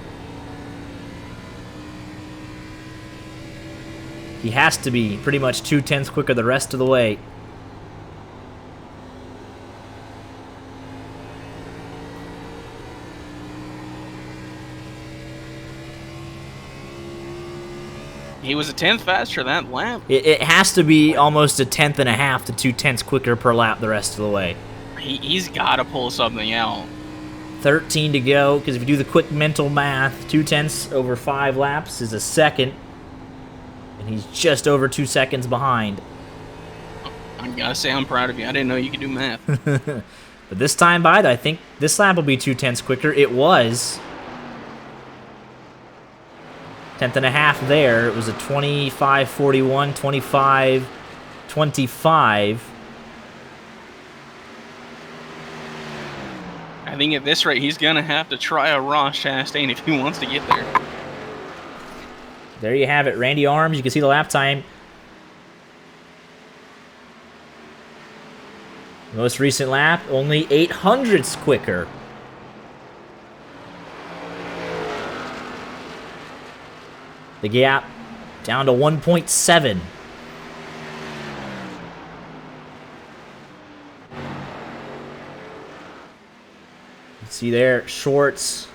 [SPEAKER 1] He has to be pretty much 0.2 quicker the rest of the way.
[SPEAKER 2] He was a 10th faster that lap.
[SPEAKER 1] It has to be almost 1.5 to 0.2 quicker per lap the rest of the way.
[SPEAKER 2] He's got to pull something out.
[SPEAKER 1] 13 to go, because if you do the quick mental math, 0.2 over 5 laps is a second. And he's just over 2 seconds behind.
[SPEAKER 2] I gotta say, I'm proud of you. I didn't know you could do math.
[SPEAKER 1] But this time by, I think this lap will be 0.2 quicker. It was 1.5 there. It was a 25.41, 25.25.
[SPEAKER 2] I think at this rate, he's gonna have to try a Ross Chastain if he wants to get there.
[SPEAKER 1] There you have it. Randy Arms, you can see the lap time. Most recent lap, only 0.08 quicker. The gap down to 1.7. See there, Schwartz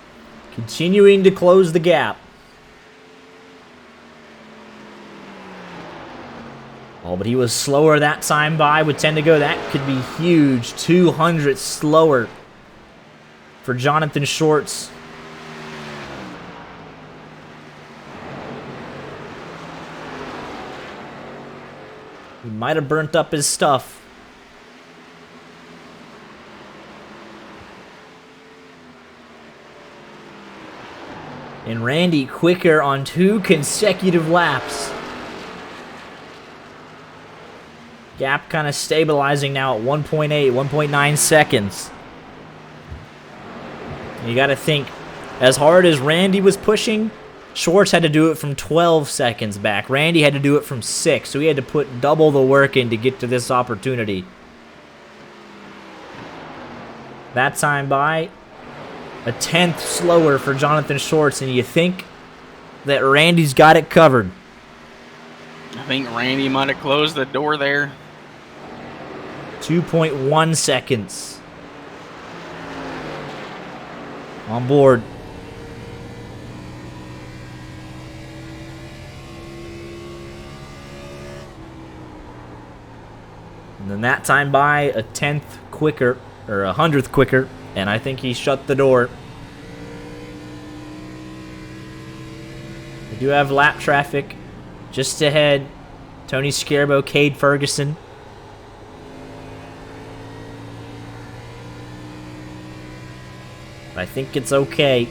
[SPEAKER 1] continuing to close the gap. Oh, but he was slower that time by with 10 to go. That could be huge. 200 slower for Jonathan Schwartz. He might have burnt up his stuff. And Randy quicker on 2 consecutive laps. Gap kind of stabilizing now at 1.8, 1.9 seconds. You got to think, as hard as Randy was pushing, Schwartz had to do it from 12 seconds back. Randy had to do it from 6, so he had to put double the work in to get to this opportunity. That time by, a tenth slower for Jonathan Shorts, and you think that Randy's got it covered.
[SPEAKER 2] I think Randy might have closed the door there.
[SPEAKER 1] 2.1 seconds. On board. And then that time by a tenth quicker, or a hundredth quicker, and I think he shut the door. We do have lap traffic just ahead. Tony Scarbo, Cade Ferguson. But I think it's okay.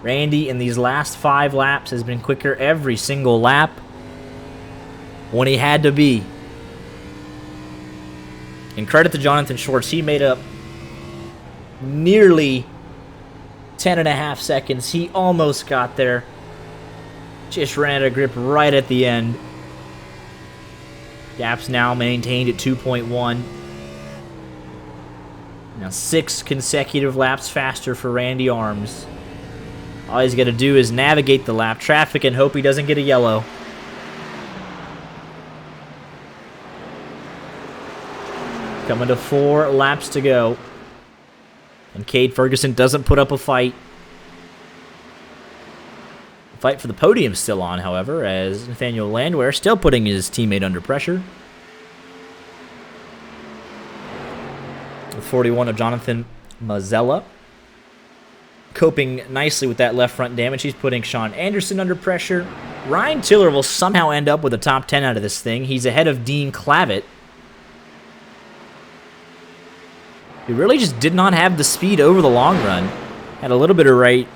[SPEAKER 1] Randy in these last 5 laps has been quicker every single lap when he had to be. And credit to Jonathan Schwartz, he made up nearly 10.5 seconds. He almost got there. Just ran out of grip right at the end. Gap's now maintained at 2.1. Now 6 consecutive laps faster for Randy Arms. All he's got to do is navigate the lap traffic and hope he doesn't get a yellow. Coming to 4 laps to go. And Cade Ferguson doesn't put up a fight. The fight for the podium still on, however, as Nathaniel Landwehr still putting his teammate under pressure. With 41 of Jonathan Mazzella. Coping nicely with that left front damage. He's putting Sean Anderson under pressure. Ryan Tiller will somehow end up with a top 10 out of this thing. He's ahead of Dean Clavitt. He really just did not have the speed over the long run. Had a little bit of right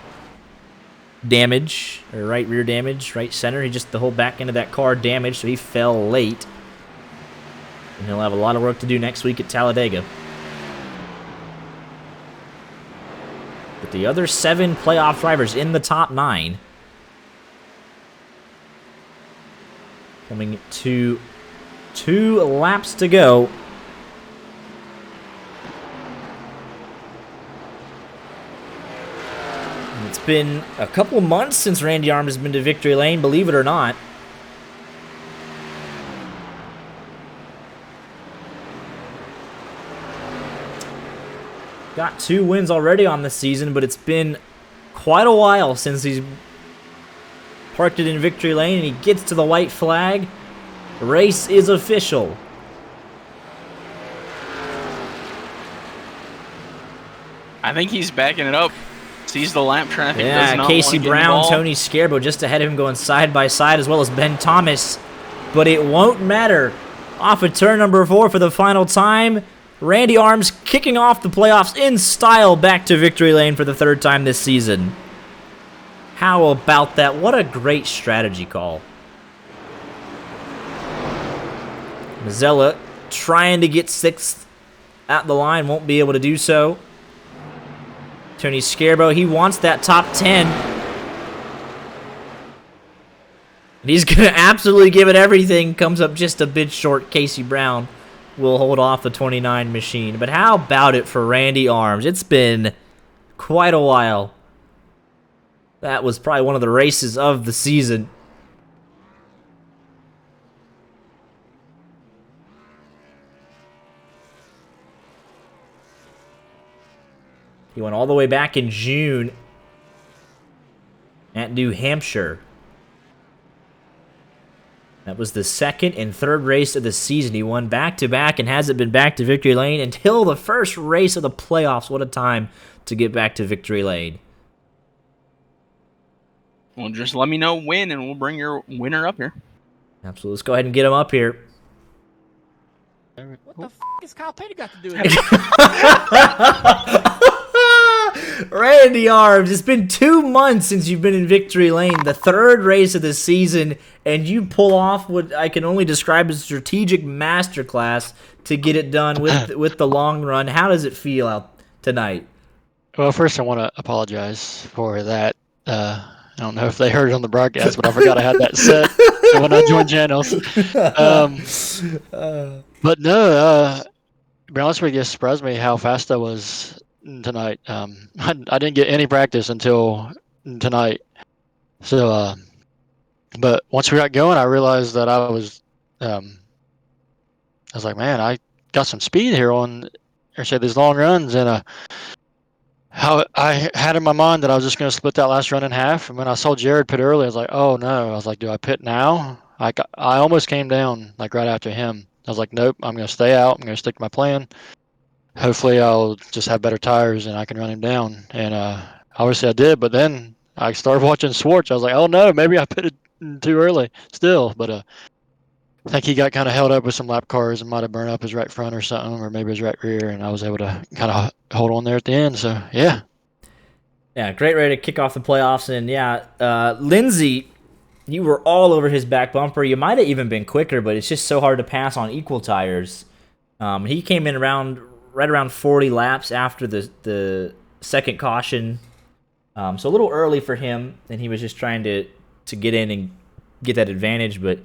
[SPEAKER 1] damage, or right rear damage, right center. He just, the whole back end of that car damaged, so he fell late. And he'll have a lot of work to do next week at Talladega. But the other 7 playoff drivers in the top 9. Coming to 2 laps to go. It's been a couple months since Randy Arms has been to victory lane, believe it or not. Got 2 wins already on the season, but it's been quite a while since he's parked it in victory lane, and he gets to the white flag. The race is official.
[SPEAKER 2] I think he's backing it up. Sees the lap traffic.
[SPEAKER 1] Yeah, Casey Brown, Tony Scarbo just ahead of him going side by side, as well as Ben Thomas. But it won't matter. Off of turn number 4 for the final time. Randy Arms kicking off the playoffs in style back to victory lane for the 3rd time this season. How about that? What a great strategy call. Mazzella trying to get 6th at the line, won't be able to do so. Tony Scarbo, he wants that top 10. And he's going to absolutely give it everything. Comes up just a bit short. Casey Brown will hold off the 29 machine. But how about it for Randy Arms? It's been quite a while. That was probably one of the races of the season. He went all the way back in June at New Hampshire. That was the 2nd and 3rd race of the season. He won back-to-back and hasn't been back to victory lane until the first race of the playoffs. What a time to get back to victory lane.
[SPEAKER 2] Well, just let me know when, and we'll bring your winner up here.
[SPEAKER 1] Absolutely. Let's go ahead and get him up here.
[SPEAKER 4] What the f*** is Kyle Petty got to do with it?
[SPEAKER 1] Randy Arms, it's been 2 months since you've been in victory lane, the 3rd race of the season, and you pull off what I can only describe as a strategic masterclass to get it done with the long run. How does it feel out tonight?
[SPEAKER 4] Well, first I want to apologize for that. I don't know if they heard it on the broadcast, but I forgot I had that set when I joined Janos. But no, to be honest with you, it surprised me how fast I was tonight. I didn't get any practice until tonight. So, but once we got going, I realized that I was like, man, I got some speed here on, or say these long runs, and how I had in my mind that I was just going to split that last run in half. And when I saw Jared pit early, I was like, oh no. I was like, do I pit now? Like I almost came down like right after him. I was like, nope, I'm going to stay out. I'm going to stick to my plan. Hopefully I'll just have better tires and I can run him down. And obviously I did, but then I started watching Swartz. I was like, oh no, maybe I pitted too early still. But I think he got kind of held up with some lap cars and might have burned up his right front or something, or maybe his right rear, and I was able to kind of hold on there at the end. So yeah.
[SPEAKER 1] Yeah, great way to kick off the playoffs. And yeah, Lindsey, you were all over his back bumper. You might have even been quicker, but it's just so hard to pass on equal tires. He came in right around 40 laps after the second caution, so a little early for him, and he was just trying to get in and get that advantage. But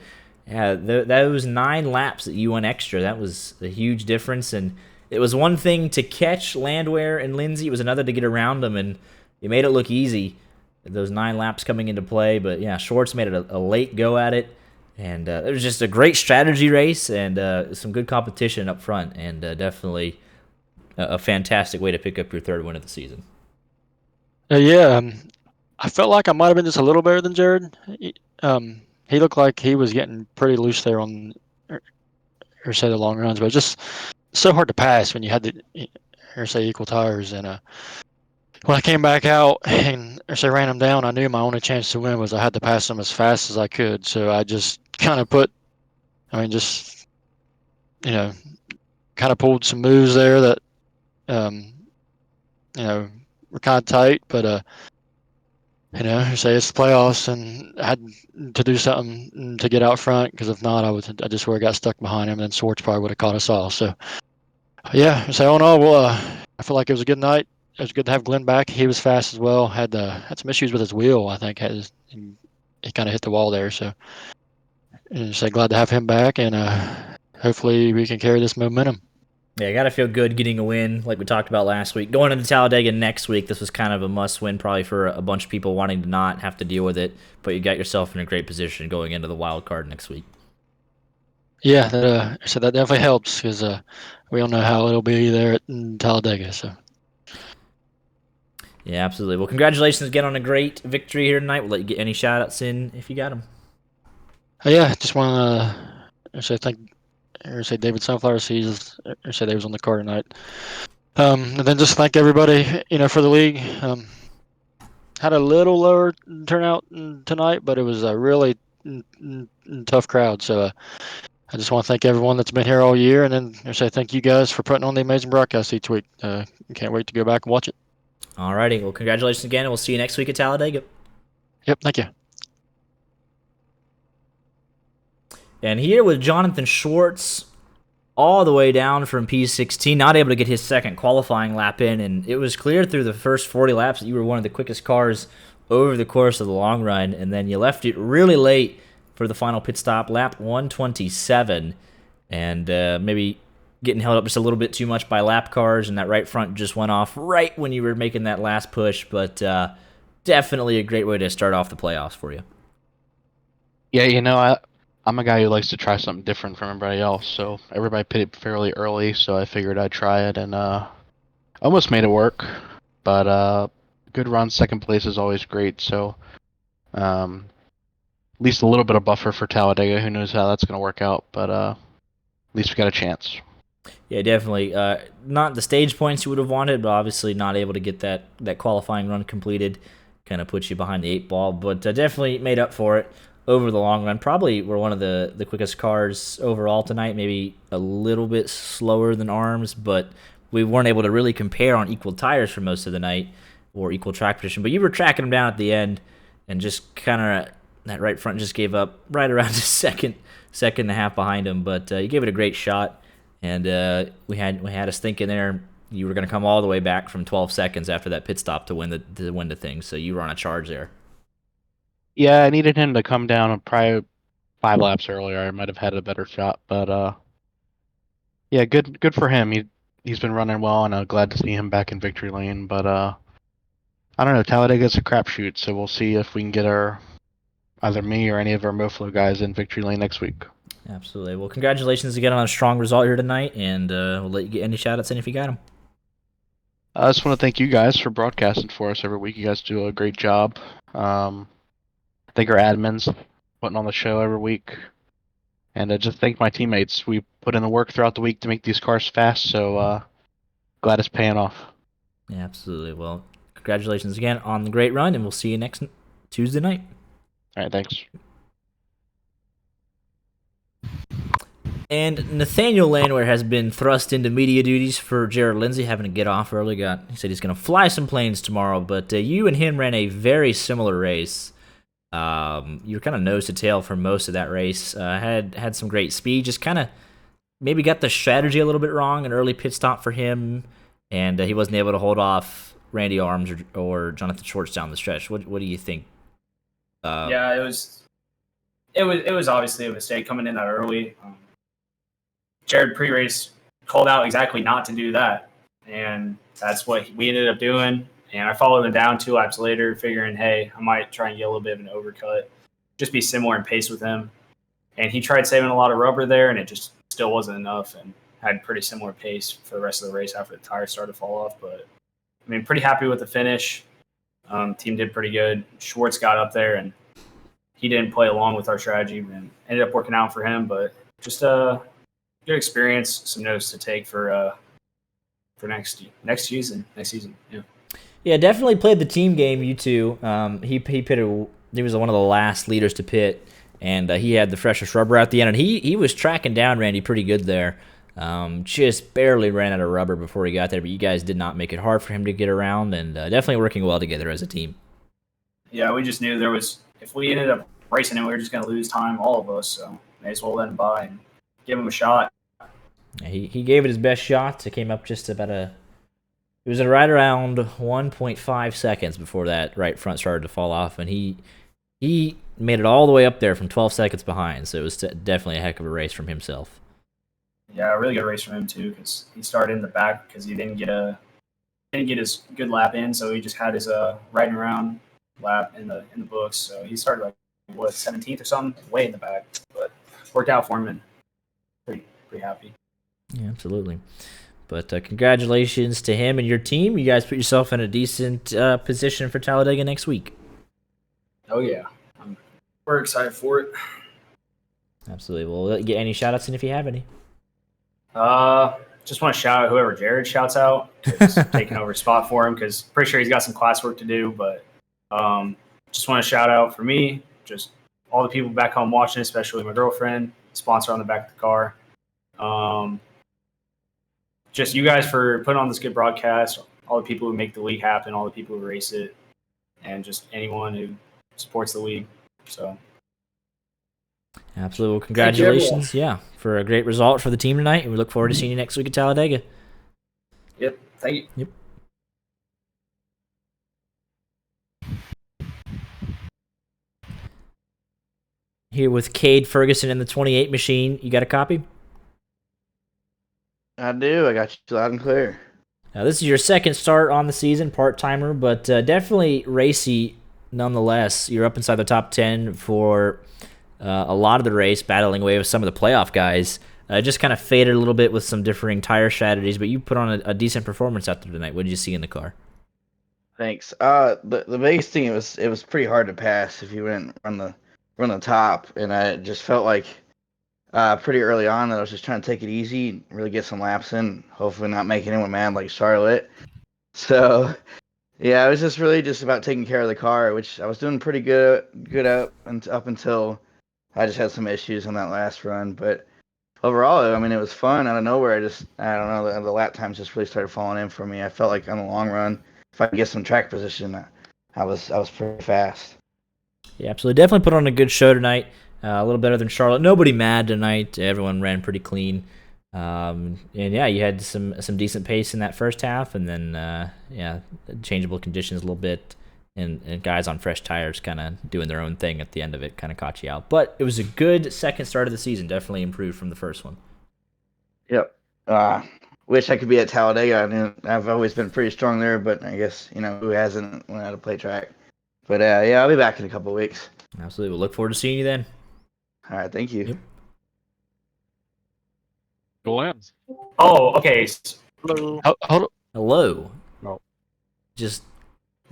[SPEAKER 1] yeah, those 9 laps that you went extra, that was a huge difference. And it was one thing to catch Landwehr and Lindsey, it was another to get around them, and you made it look easy. Those 9 laps coming into play, but yeah, Schwartz made it a late go at it. And it was just a great strategy race and some good competition up front, and definitely a fantastic way to pick up your 3rd win of the season.
[SPEAKER 4] Yeah, I felt like I might have been just a little better than Jared. He looked like he was getting pretty loose there on, or say the long runs, but just so hard to pass when you had the, or say equal tires. And when I came back out and or say ran him down, I knew my only chance to win was I had to pass him as fast as I could. So I just kind of just kind of pulled some moves there that were kind of tight, but say it's the playoffs, and I had to do something to get out front, because if not, I just would have got stuck behind him, and then Swartz probably would have caught us all. So yeah, so all in all, well, I feel like it was a good night. It was good to have Glenn back. He was fast as well. Had some issues with his wheel, I think. He kind of hit the wall there. So glad to have him back, and hopefully we can carry this momentum.
[SPEAKER 1] Yeah, you got to feel good getting a win, like we talked about last week. Going into Talladega next week, this was kind of a must-win probably for a bunch of people wanting to not have to deal with it, but you got yourself in a great position going into the wild card next week.
[SPEAKER 4] Yeah, so that definitely helps, because we all know how it'll be there at Talladega. So.
[SPEAKER 1] Yeah, absolutely. Well, congratulations again on a great victory here tonight. We'll let you get any shout-outs in if you got them.
[SPEAKER 4] Yeah, just want to say say David Sunflower Seas, or say they was on the card tonight. And then just thank everybody, for the league. Had a little lower turnout tonight, but it was a really tough crowd. So I just want to thank everyone that's been here all year, and then say thank you guys for putting on the amazing broadcast each week. Can't wait to go back and watch it.
[SPEAKER 1] Alrighty, well, congratulations again, and we'll see you next week at Talladega.
[SPEAKER 4] Yep, thank you.
[SPEAKER 1] And here with Jonathan Schwartz, all the way down from P16, not able to get his second qualifying lap in, and it was clear through the first 40 laps that you were one of the quickest cars over the course of the long run, and then you left it really late for the final pit stop, lap 127, and maybe getting held up just a little bit too much by lap cars, and that right front just went off right when you were making that last push, but definitely a great way to start off the playoffs for you.
[SPEAKER 5] Yeah, I'm a guy who likes to try something different from everybody else, so everybody pitted fairly early, so I figured I'd try it, and almost made it work. But good run, second place is always great, so at least a little bit of buffer for Talladega. Who knows how that's going to work out, but at least we got a chance.
[SPEAKER 1] Yeah, definitely. Not the stage points you would have wanted, but obviously not able to get that qualifying run completed. Kind of puts you behind the 8 ball, but definitely made up for it over the long run. Probably were one of the quickest cars overall tonight, maybe a little bit slower than Arms, but we weren't able to really compare on equal tires for most of the night or equal track position. But you were tracking them down at the end, and just kind of that right front just gave up right around a second and a half behind him. But you gave it a great shot, and we had us thinking there you were going to come all the way back from 12 seconds after that pit stop to win the thing. So you were on a charge there.
[SPEAKER 5] Yeah, I needed him to come down probably 5 laps earlier. I might have had a better shot, but yeah, good for him. He he's been running well, and glad to see him back in victory lane. But I don't know. Talladega's a crapshoot, so we'll see if we can get either me or any of our Moflo guys in victory lane next week.
[SPEAKER 1] Absolutely. Well, congratulations again on a strong result here tonight, and we'll let you get any shout-outs in if you got them.
[SPEAKER 5] I just want to thank you guys for broadcasting for us every week. You guys do a great job. Thank our admins putting on the show every week. And just thank my teammates. We put in the work throughout the week to make these cars fast, so glad it's paying off.
[SPEAKER 1] Yeah, absolutely. Well, congratulations again on the great run, and we'll see you next Tuesday night.
[SPEAKER 5] All right, thanks.
[SPEAKER 1] And Nathaniel Landwehr has been thrust into media duties for Jared Lindsay, having to get off early. He said he's going to fly some planes tomorrow, but you and him ran a very similar race. You were kind of nose to tail for most of that race. Had some great speed, just kind of maybe got the strategy a little bit wrong. An early pit stop for him, and he wasn't able to hold off Randy Arms or Jonathan Schwartz down the stretch. What do you think?
[SPEAKER 6] Yeah, it was obviously a mistake coming in that early. Jared pre-race called out exactly not to do that, and that's what we ended up doing. And I followed him down 2 laps later, figuring, hey, I might try and get a little bit of an overcut, just be similar in pace with him. And he tried saving a lot of rubber there, and it just still wasn't enough, and had pretty similar pace for the rest of the race after the tires started to fall off. But I mean, pretty happy with the finish. Team did pretty good. Schwartz got up there, and he didn't play along with our strategy, and ended up working out for him. But just good experience, some notes to take for next season.
[SPEAKER 1] Yeah, definitely played the team game. You two. He pitted. He was one of the last leaders to pit, and he had the freshest rubber at the end. And he was tracking down Randy pretty good there. Just barely ran out of rubber before he got there, but you guys did not make it hard for him to get around, and definitely working well together as a team.
[SPEAKER 6] Yeah, we just knew if we ended up racing it, we were just going to lose time, all of us. So may as well let him by and give him a shot.
[SPEAKER 1] He gave it his best shot. It came up just about it was right around 1.5 seconds before that right front started to fall off, and he made it all the way up there from 12 seconds behind. So it was definitely a heck of a race from himself.
[SPEAKER 6] Yeah, a really good race from him too, because he started in the back because he didn't get his good lap in, so he just had his riding around lap in the books. So he started 17th or something, way in the back, but worked out for him and pretty happy.
[SPEAKER 1] Yeah, absolutely. But congratulations to him and your team. You guys put yourself in a decent position for Talladega next week.
[SPEAKER 6] Oh, yeah. We're excited for it.
[SPEAKER 1] Absolutely. We'll get any shout-outs in if you have any.
[SPEAKER 6] Just want to shout out whoever Jared shouts out, taking over a spot for him, because pretty sure he's got some classwork to do. But just want to shout out for me, just all the people back home watching, especially my girlfriend, sponsor on the back of the car. Just you guys for putting on this good broadcast, all the people who make the league happen, all the people who race it, and just anyone who supports the league. So,
[SPEAKER 1] absolutely. Well, congratulations, for a great result for the team tonight, and we look forward to seeing you next week at Talladega.
[SPEAKER 6] Yep, thank you.
[SPEAKER 1] Yep. Here with Cade Ferguson in the 28 machine. You got a copy?
[SPEAKER 7] I do. I got you loud and clear.
[SPEAKER 1] Now, this is your second start on the season, part-timer, but definitely racy nonetheless. You're up inside the top 10 for a lot of the race, battling away with some of the playoff guys. Just kind of faded a little bit with some differing tire strategies, but you put on a decent performance out there tonight. What did you see in the car?
[SPEAKER 7] Thanks. The biggest thing, it was pretty hard to pass if you went run the top, and I just felt like pretty early on that I was just trying to take it easy and really get some laps in, hopefully not make anyone mad like Charlotte. So yeah, it was just really just about taking care of the car, which I was doing pretty good up until I just had some issues on that last run. But overall, I mean, it was fun out of nowhere. I don't know, the lap times just really started falling in for me. I felt like on the long run, if I could get some track position, I was pretty fast.
[SPEAKER 1] Yeah, absolutely. Definitely put on a good show tonight. A little better than Charlotte. Nobody mad tonight. Everyone ran pretty clean. And yeah, you had some decent pace in that first half, and then changeable conditions a little bit, and guys on fresh tires kind of doing their own thing at the end of it kind of caught you out. But it was a good second start of the season. Definitely improved from the first one.
[SPEAKER 7] Yep. wish I could be at Talladega. I mean, I've always been pretty strong there, but I guess who hasn't learned how to play track. But yeah, I'll be back in a couple of weeks.
[SPEAKER 1] Absolutely. We'll look forward to seeing you then.
[SPEAKER 7] All right, thank you.
[SPEAKER 1] Yep.
[SPEAKER 8] Go Lambs.
[SPEAKER 6] Oh, okay.
[SPEAKER 3] Hello.
[SPEAKER 4] Hold
[SPEAKER 1] Hello.
[SPEAKER 8] No.
[SPEAKER 1] Just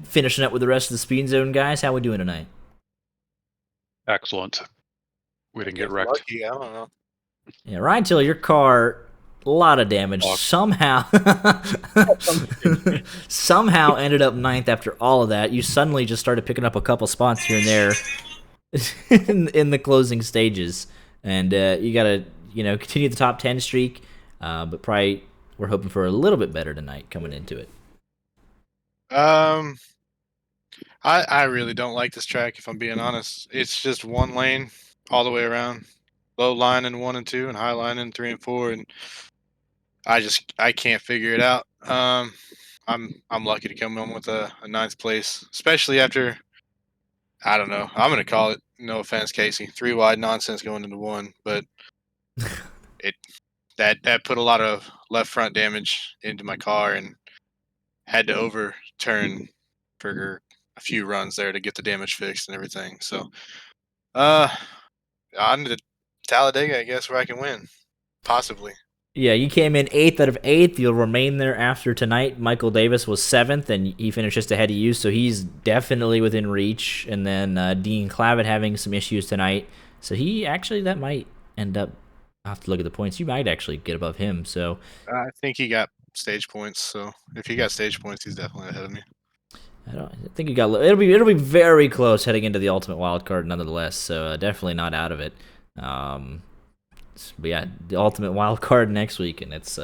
[SPEAKER 1] finishing up with the rest of the Speed Zone guys. How we doing tonight?
[SPEAKER 8] Excellent. We didn't get wrecked.
[SPEAKER 3] Lucky, I don't know.
[SPEAKER 1] Yeah, Ryan Tiller, your car, a lot of damage.
[SPEAKER 8] Fuck.
[SPEAKER 1] Somehow ended up ninth after all of that. You suddenly just started picking up a couple spots here and there in the closing stages. And you got to, continue the top 10 streak. But probably we're hoping for a little bit better tonight coming into it.
[SPEAKER 9] I really don't like this track, if I'm being honest. It's just one lane all the way around. Low line in 1 and 2 and high line in 3 and 4, and I can't figure it out. I'm lucky to come in with a ninth place, especially after, I don't know, I'm gonna call it, no offense, Casey, 3 wide nonsense going into 1, but that put a lot of left front damage into my car and had to overturn for a few runs there to get the damage fixed and everything. So on to Talladega, I guess, where I can win. Possibly.
[SPEAKER 1] Yeah, you came in 8th out of 8th. You'll remain there after tonight. Michael Davis was 7th, and he finished just ahead of you, so he's definitely within reach. And then Dean Clavitt having some issues tonight. So that might end up, I'll have to look at the points. You might actually get above him. So
[SPEAKER 9] I think he got stage points, so if he got stage points, he's definitely ahead of me.
[SPEAKER 1] I think you got. It'll be very close heading into the ultimate wild card, nonetheless. So definitely not out of it. But yeah, the ultimate wild card next week, and it's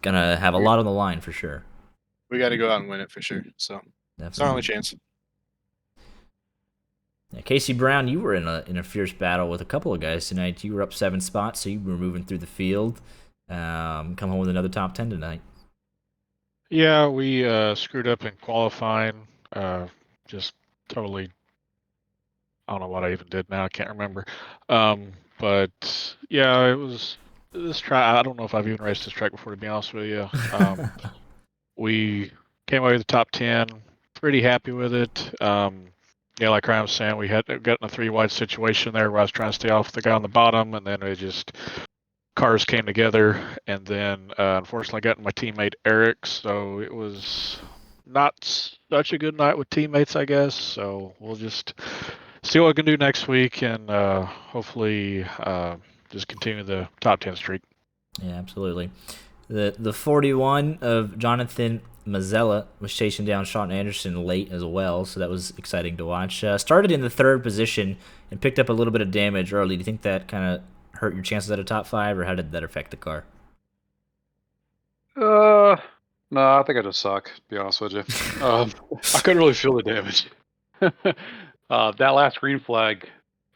[SPEAKER 1] gonna have a lot on the line for sure.
[SPEAKER 9] We got to go out and win it for sure. So it's our only chance.
[SPEAKER 1] Yeah, Casey Brown, you were in a fierce battle with a couple of guys tonight. You were up 7 spots, so you were moving through the field. Come home with another top 10 tonight.
[SPEAKER 8] Yeah, we screwed up in qualifying. Just totally. I don't know what I even did now. I can't remember. But yeah, it was this track. I don't know if I've even raced this track before, to be honest with you. We came away with the top 10. Pretty happy with it. Yeah, like Ryan was saying, we got in a 3-wide situation there where I was trying to stay off the guy on the bottom, and then cars came together, and then unfortunately I got my teammate Eric, so it was not such a good night with teammates, I guess. So we'll just see what we can do next week, and hopefully just continue the top 10 streak.
[SPEAKER 1] Yeah, absolutely. The 41 of Jonathan Mazzella was chasing down Sean Anderson late as well, so that was exciting to watch. Started in the 3rd position and picked up a little bit of damage early. Do you think that kind of hurt your chances at a top 5, or how did that affect the car?
[SPEAKER 8] No, I think I just suck, to be honest with you. I couldn't really feel the damage. That last green flag,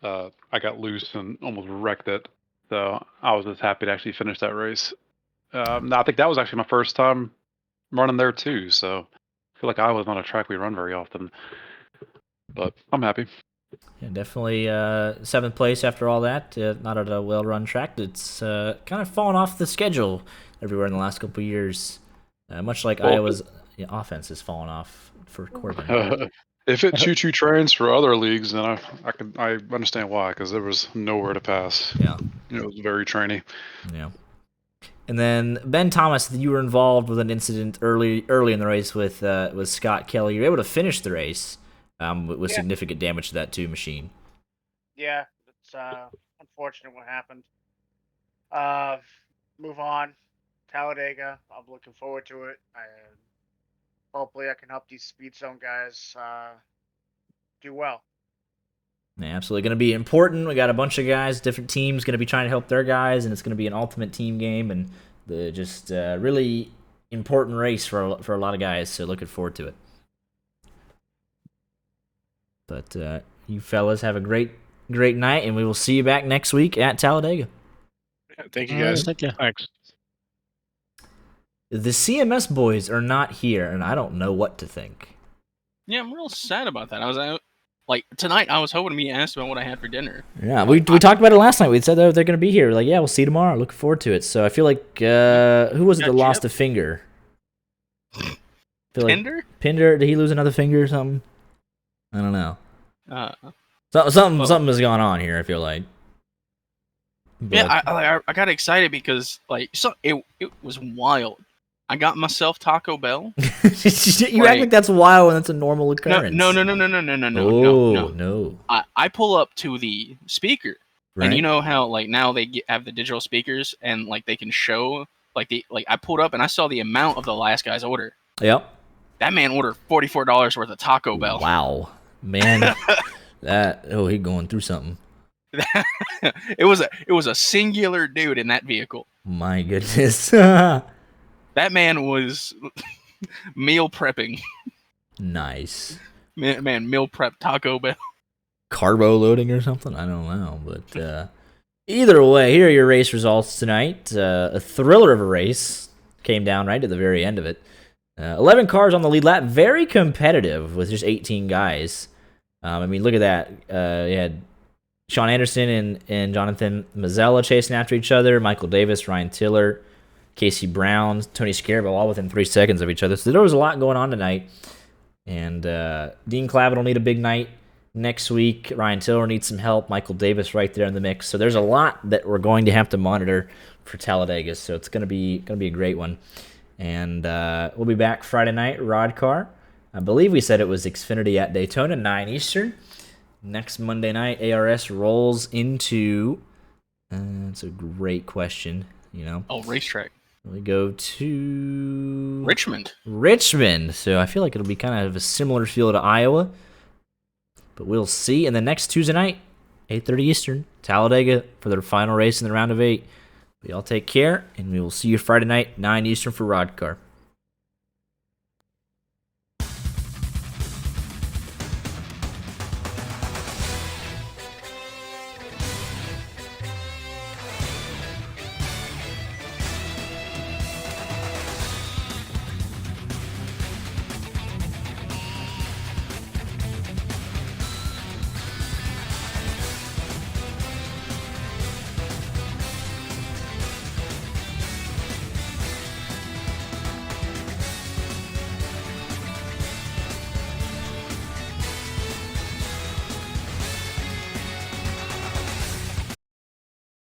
[SPEAKER 8] I got loose and almost wrecked it. So I was just happy to actually finish that race. I think that was actually my first time running there too. So I feel like I was on a track we run very often. But I'm happy.
[SPEAKER 1] Yeah, definitely 7th place after all that. Not at a well-run track. It's kind of fallen off the schedule everywhere in the last couple of years. Much like Iowa's offense has fallen off for Corbin.
[SPEAKER 8] If it choo-choo trains for other leagues, then I understand why, because there was nowhere to pass.
[SPEAKER 1] Yeah.
[SPEAKER 8] It was very trainy.
[SPEAKER 1] Yeah. And then Ben Thomas, you were involved with an incident early in the race with Scott Kelly. You were able to finish the race with significant damage to that 2 machine.
[SPEAKER 10] Yeah, it's unfortunate what happened. Move on. Talladega. I'm looking forward to it. Hopefully I can help these Speed Zone guys do well.
[SPEAKER 1] Yeah, absolutely. Going to be important. We got a bunch of guys, different teams going to be trying to help their guys, and it's going to be an ultimate team game, and just really important race for a lot of guys, so looking forward to it. But you fellas have a great night, and we will see you back next week at Talladega.
[SPEAKER 9] Thank you, guys.
[SPEAKER 4] Thank you.
[SPEAKER 8] Thanks.
[SPEAKER 1] The CMS boys are not here, and I don't know what to think.
[SPEAKER 2] Yeah, I'm real sad about that. I Like tonight, I was hoping to be asked about what I had for dinner.
[SPEAKER 1] Yeah, we talked about it last night. We said that they're going to be here. We're like, yeah, we'll see you tomorrow. Looking forward to it. So I feel like who was it that lost a finger?
[SPEAKER 2] Pinder?
[SPEAKER 1] Pinder? Did he lose another finger or something? I don't know. Something has gone on here. I feel like. But,
[SPEAKER 2] Yeah, I got excited because it was wild. I got myself Taco Bell.
[SPEAKER 1] You act like that's wild when that's a normal occurrence.
[SPEAKER 2] No.
[SPEAKER 1] No.
[SPEAKER 2] I pull up to the speaker,
[SPEAKER 1] Right.
[SPEAKER 2] and you know how now they have the digital speakers and they can show I pulled up and I saw the amount of the last guy's order.
[SPEAKER 1] Yep.
[SPEAKER 2] That man ordered $44 worth of Taco Bell.
[SPEAKER 1] Wow, man, he going through something.
[SPEAKER 2] It was a singular dude in that vehicle.
[SPEAKER 1] My goodness.
[SPEAKER 2] That man was meal prepping.
[SPEAKER 1] Nice.
[SPEAKER 2] Man, meal prep Taco Bell.
[SPEAKER 1] Carbo loading or something? I don't know. But either way, here are your race results tonight. A thriller of a race came down right at the very end of it. 11 cars on the lead lap. Very competitive with just 18 guys. I mean, look at that. You had Sean Anderson and Jonathan Mazzella chasing after each other. Michael Davis, Ryan Tiller, Casey Brown, Tony Scarabo, all within 3 seconds of each other. So there was a lot going on tonight. And Dean Clavitt will need a big night next week. Ryan Tiller needs some help. Michael Davis right there in the mix. So there's a lot that we're going to have to monitor for Talladega. So it's gonna be a great one. And we'll be back Friday night, Rod Car. I believe we said it was Xfinity at Daytona, 9 Eastern. Next Monday night, ARS rolls into... it's a great question,
[SPEAKER 2] Oh, racetrack.
[SPEAKER 1] We go to...
[SPEAKER 2] Richmond.
[SPEAKER 1] So I feel like it'll be kind of a similar feel to Iowa. But we'll see. And then next Tuesday night, 8:30 Eastern, Talladega for their final race in the round of 8. Y'all take care, and we will see you Friday night, 9 Eastern for Rod Car.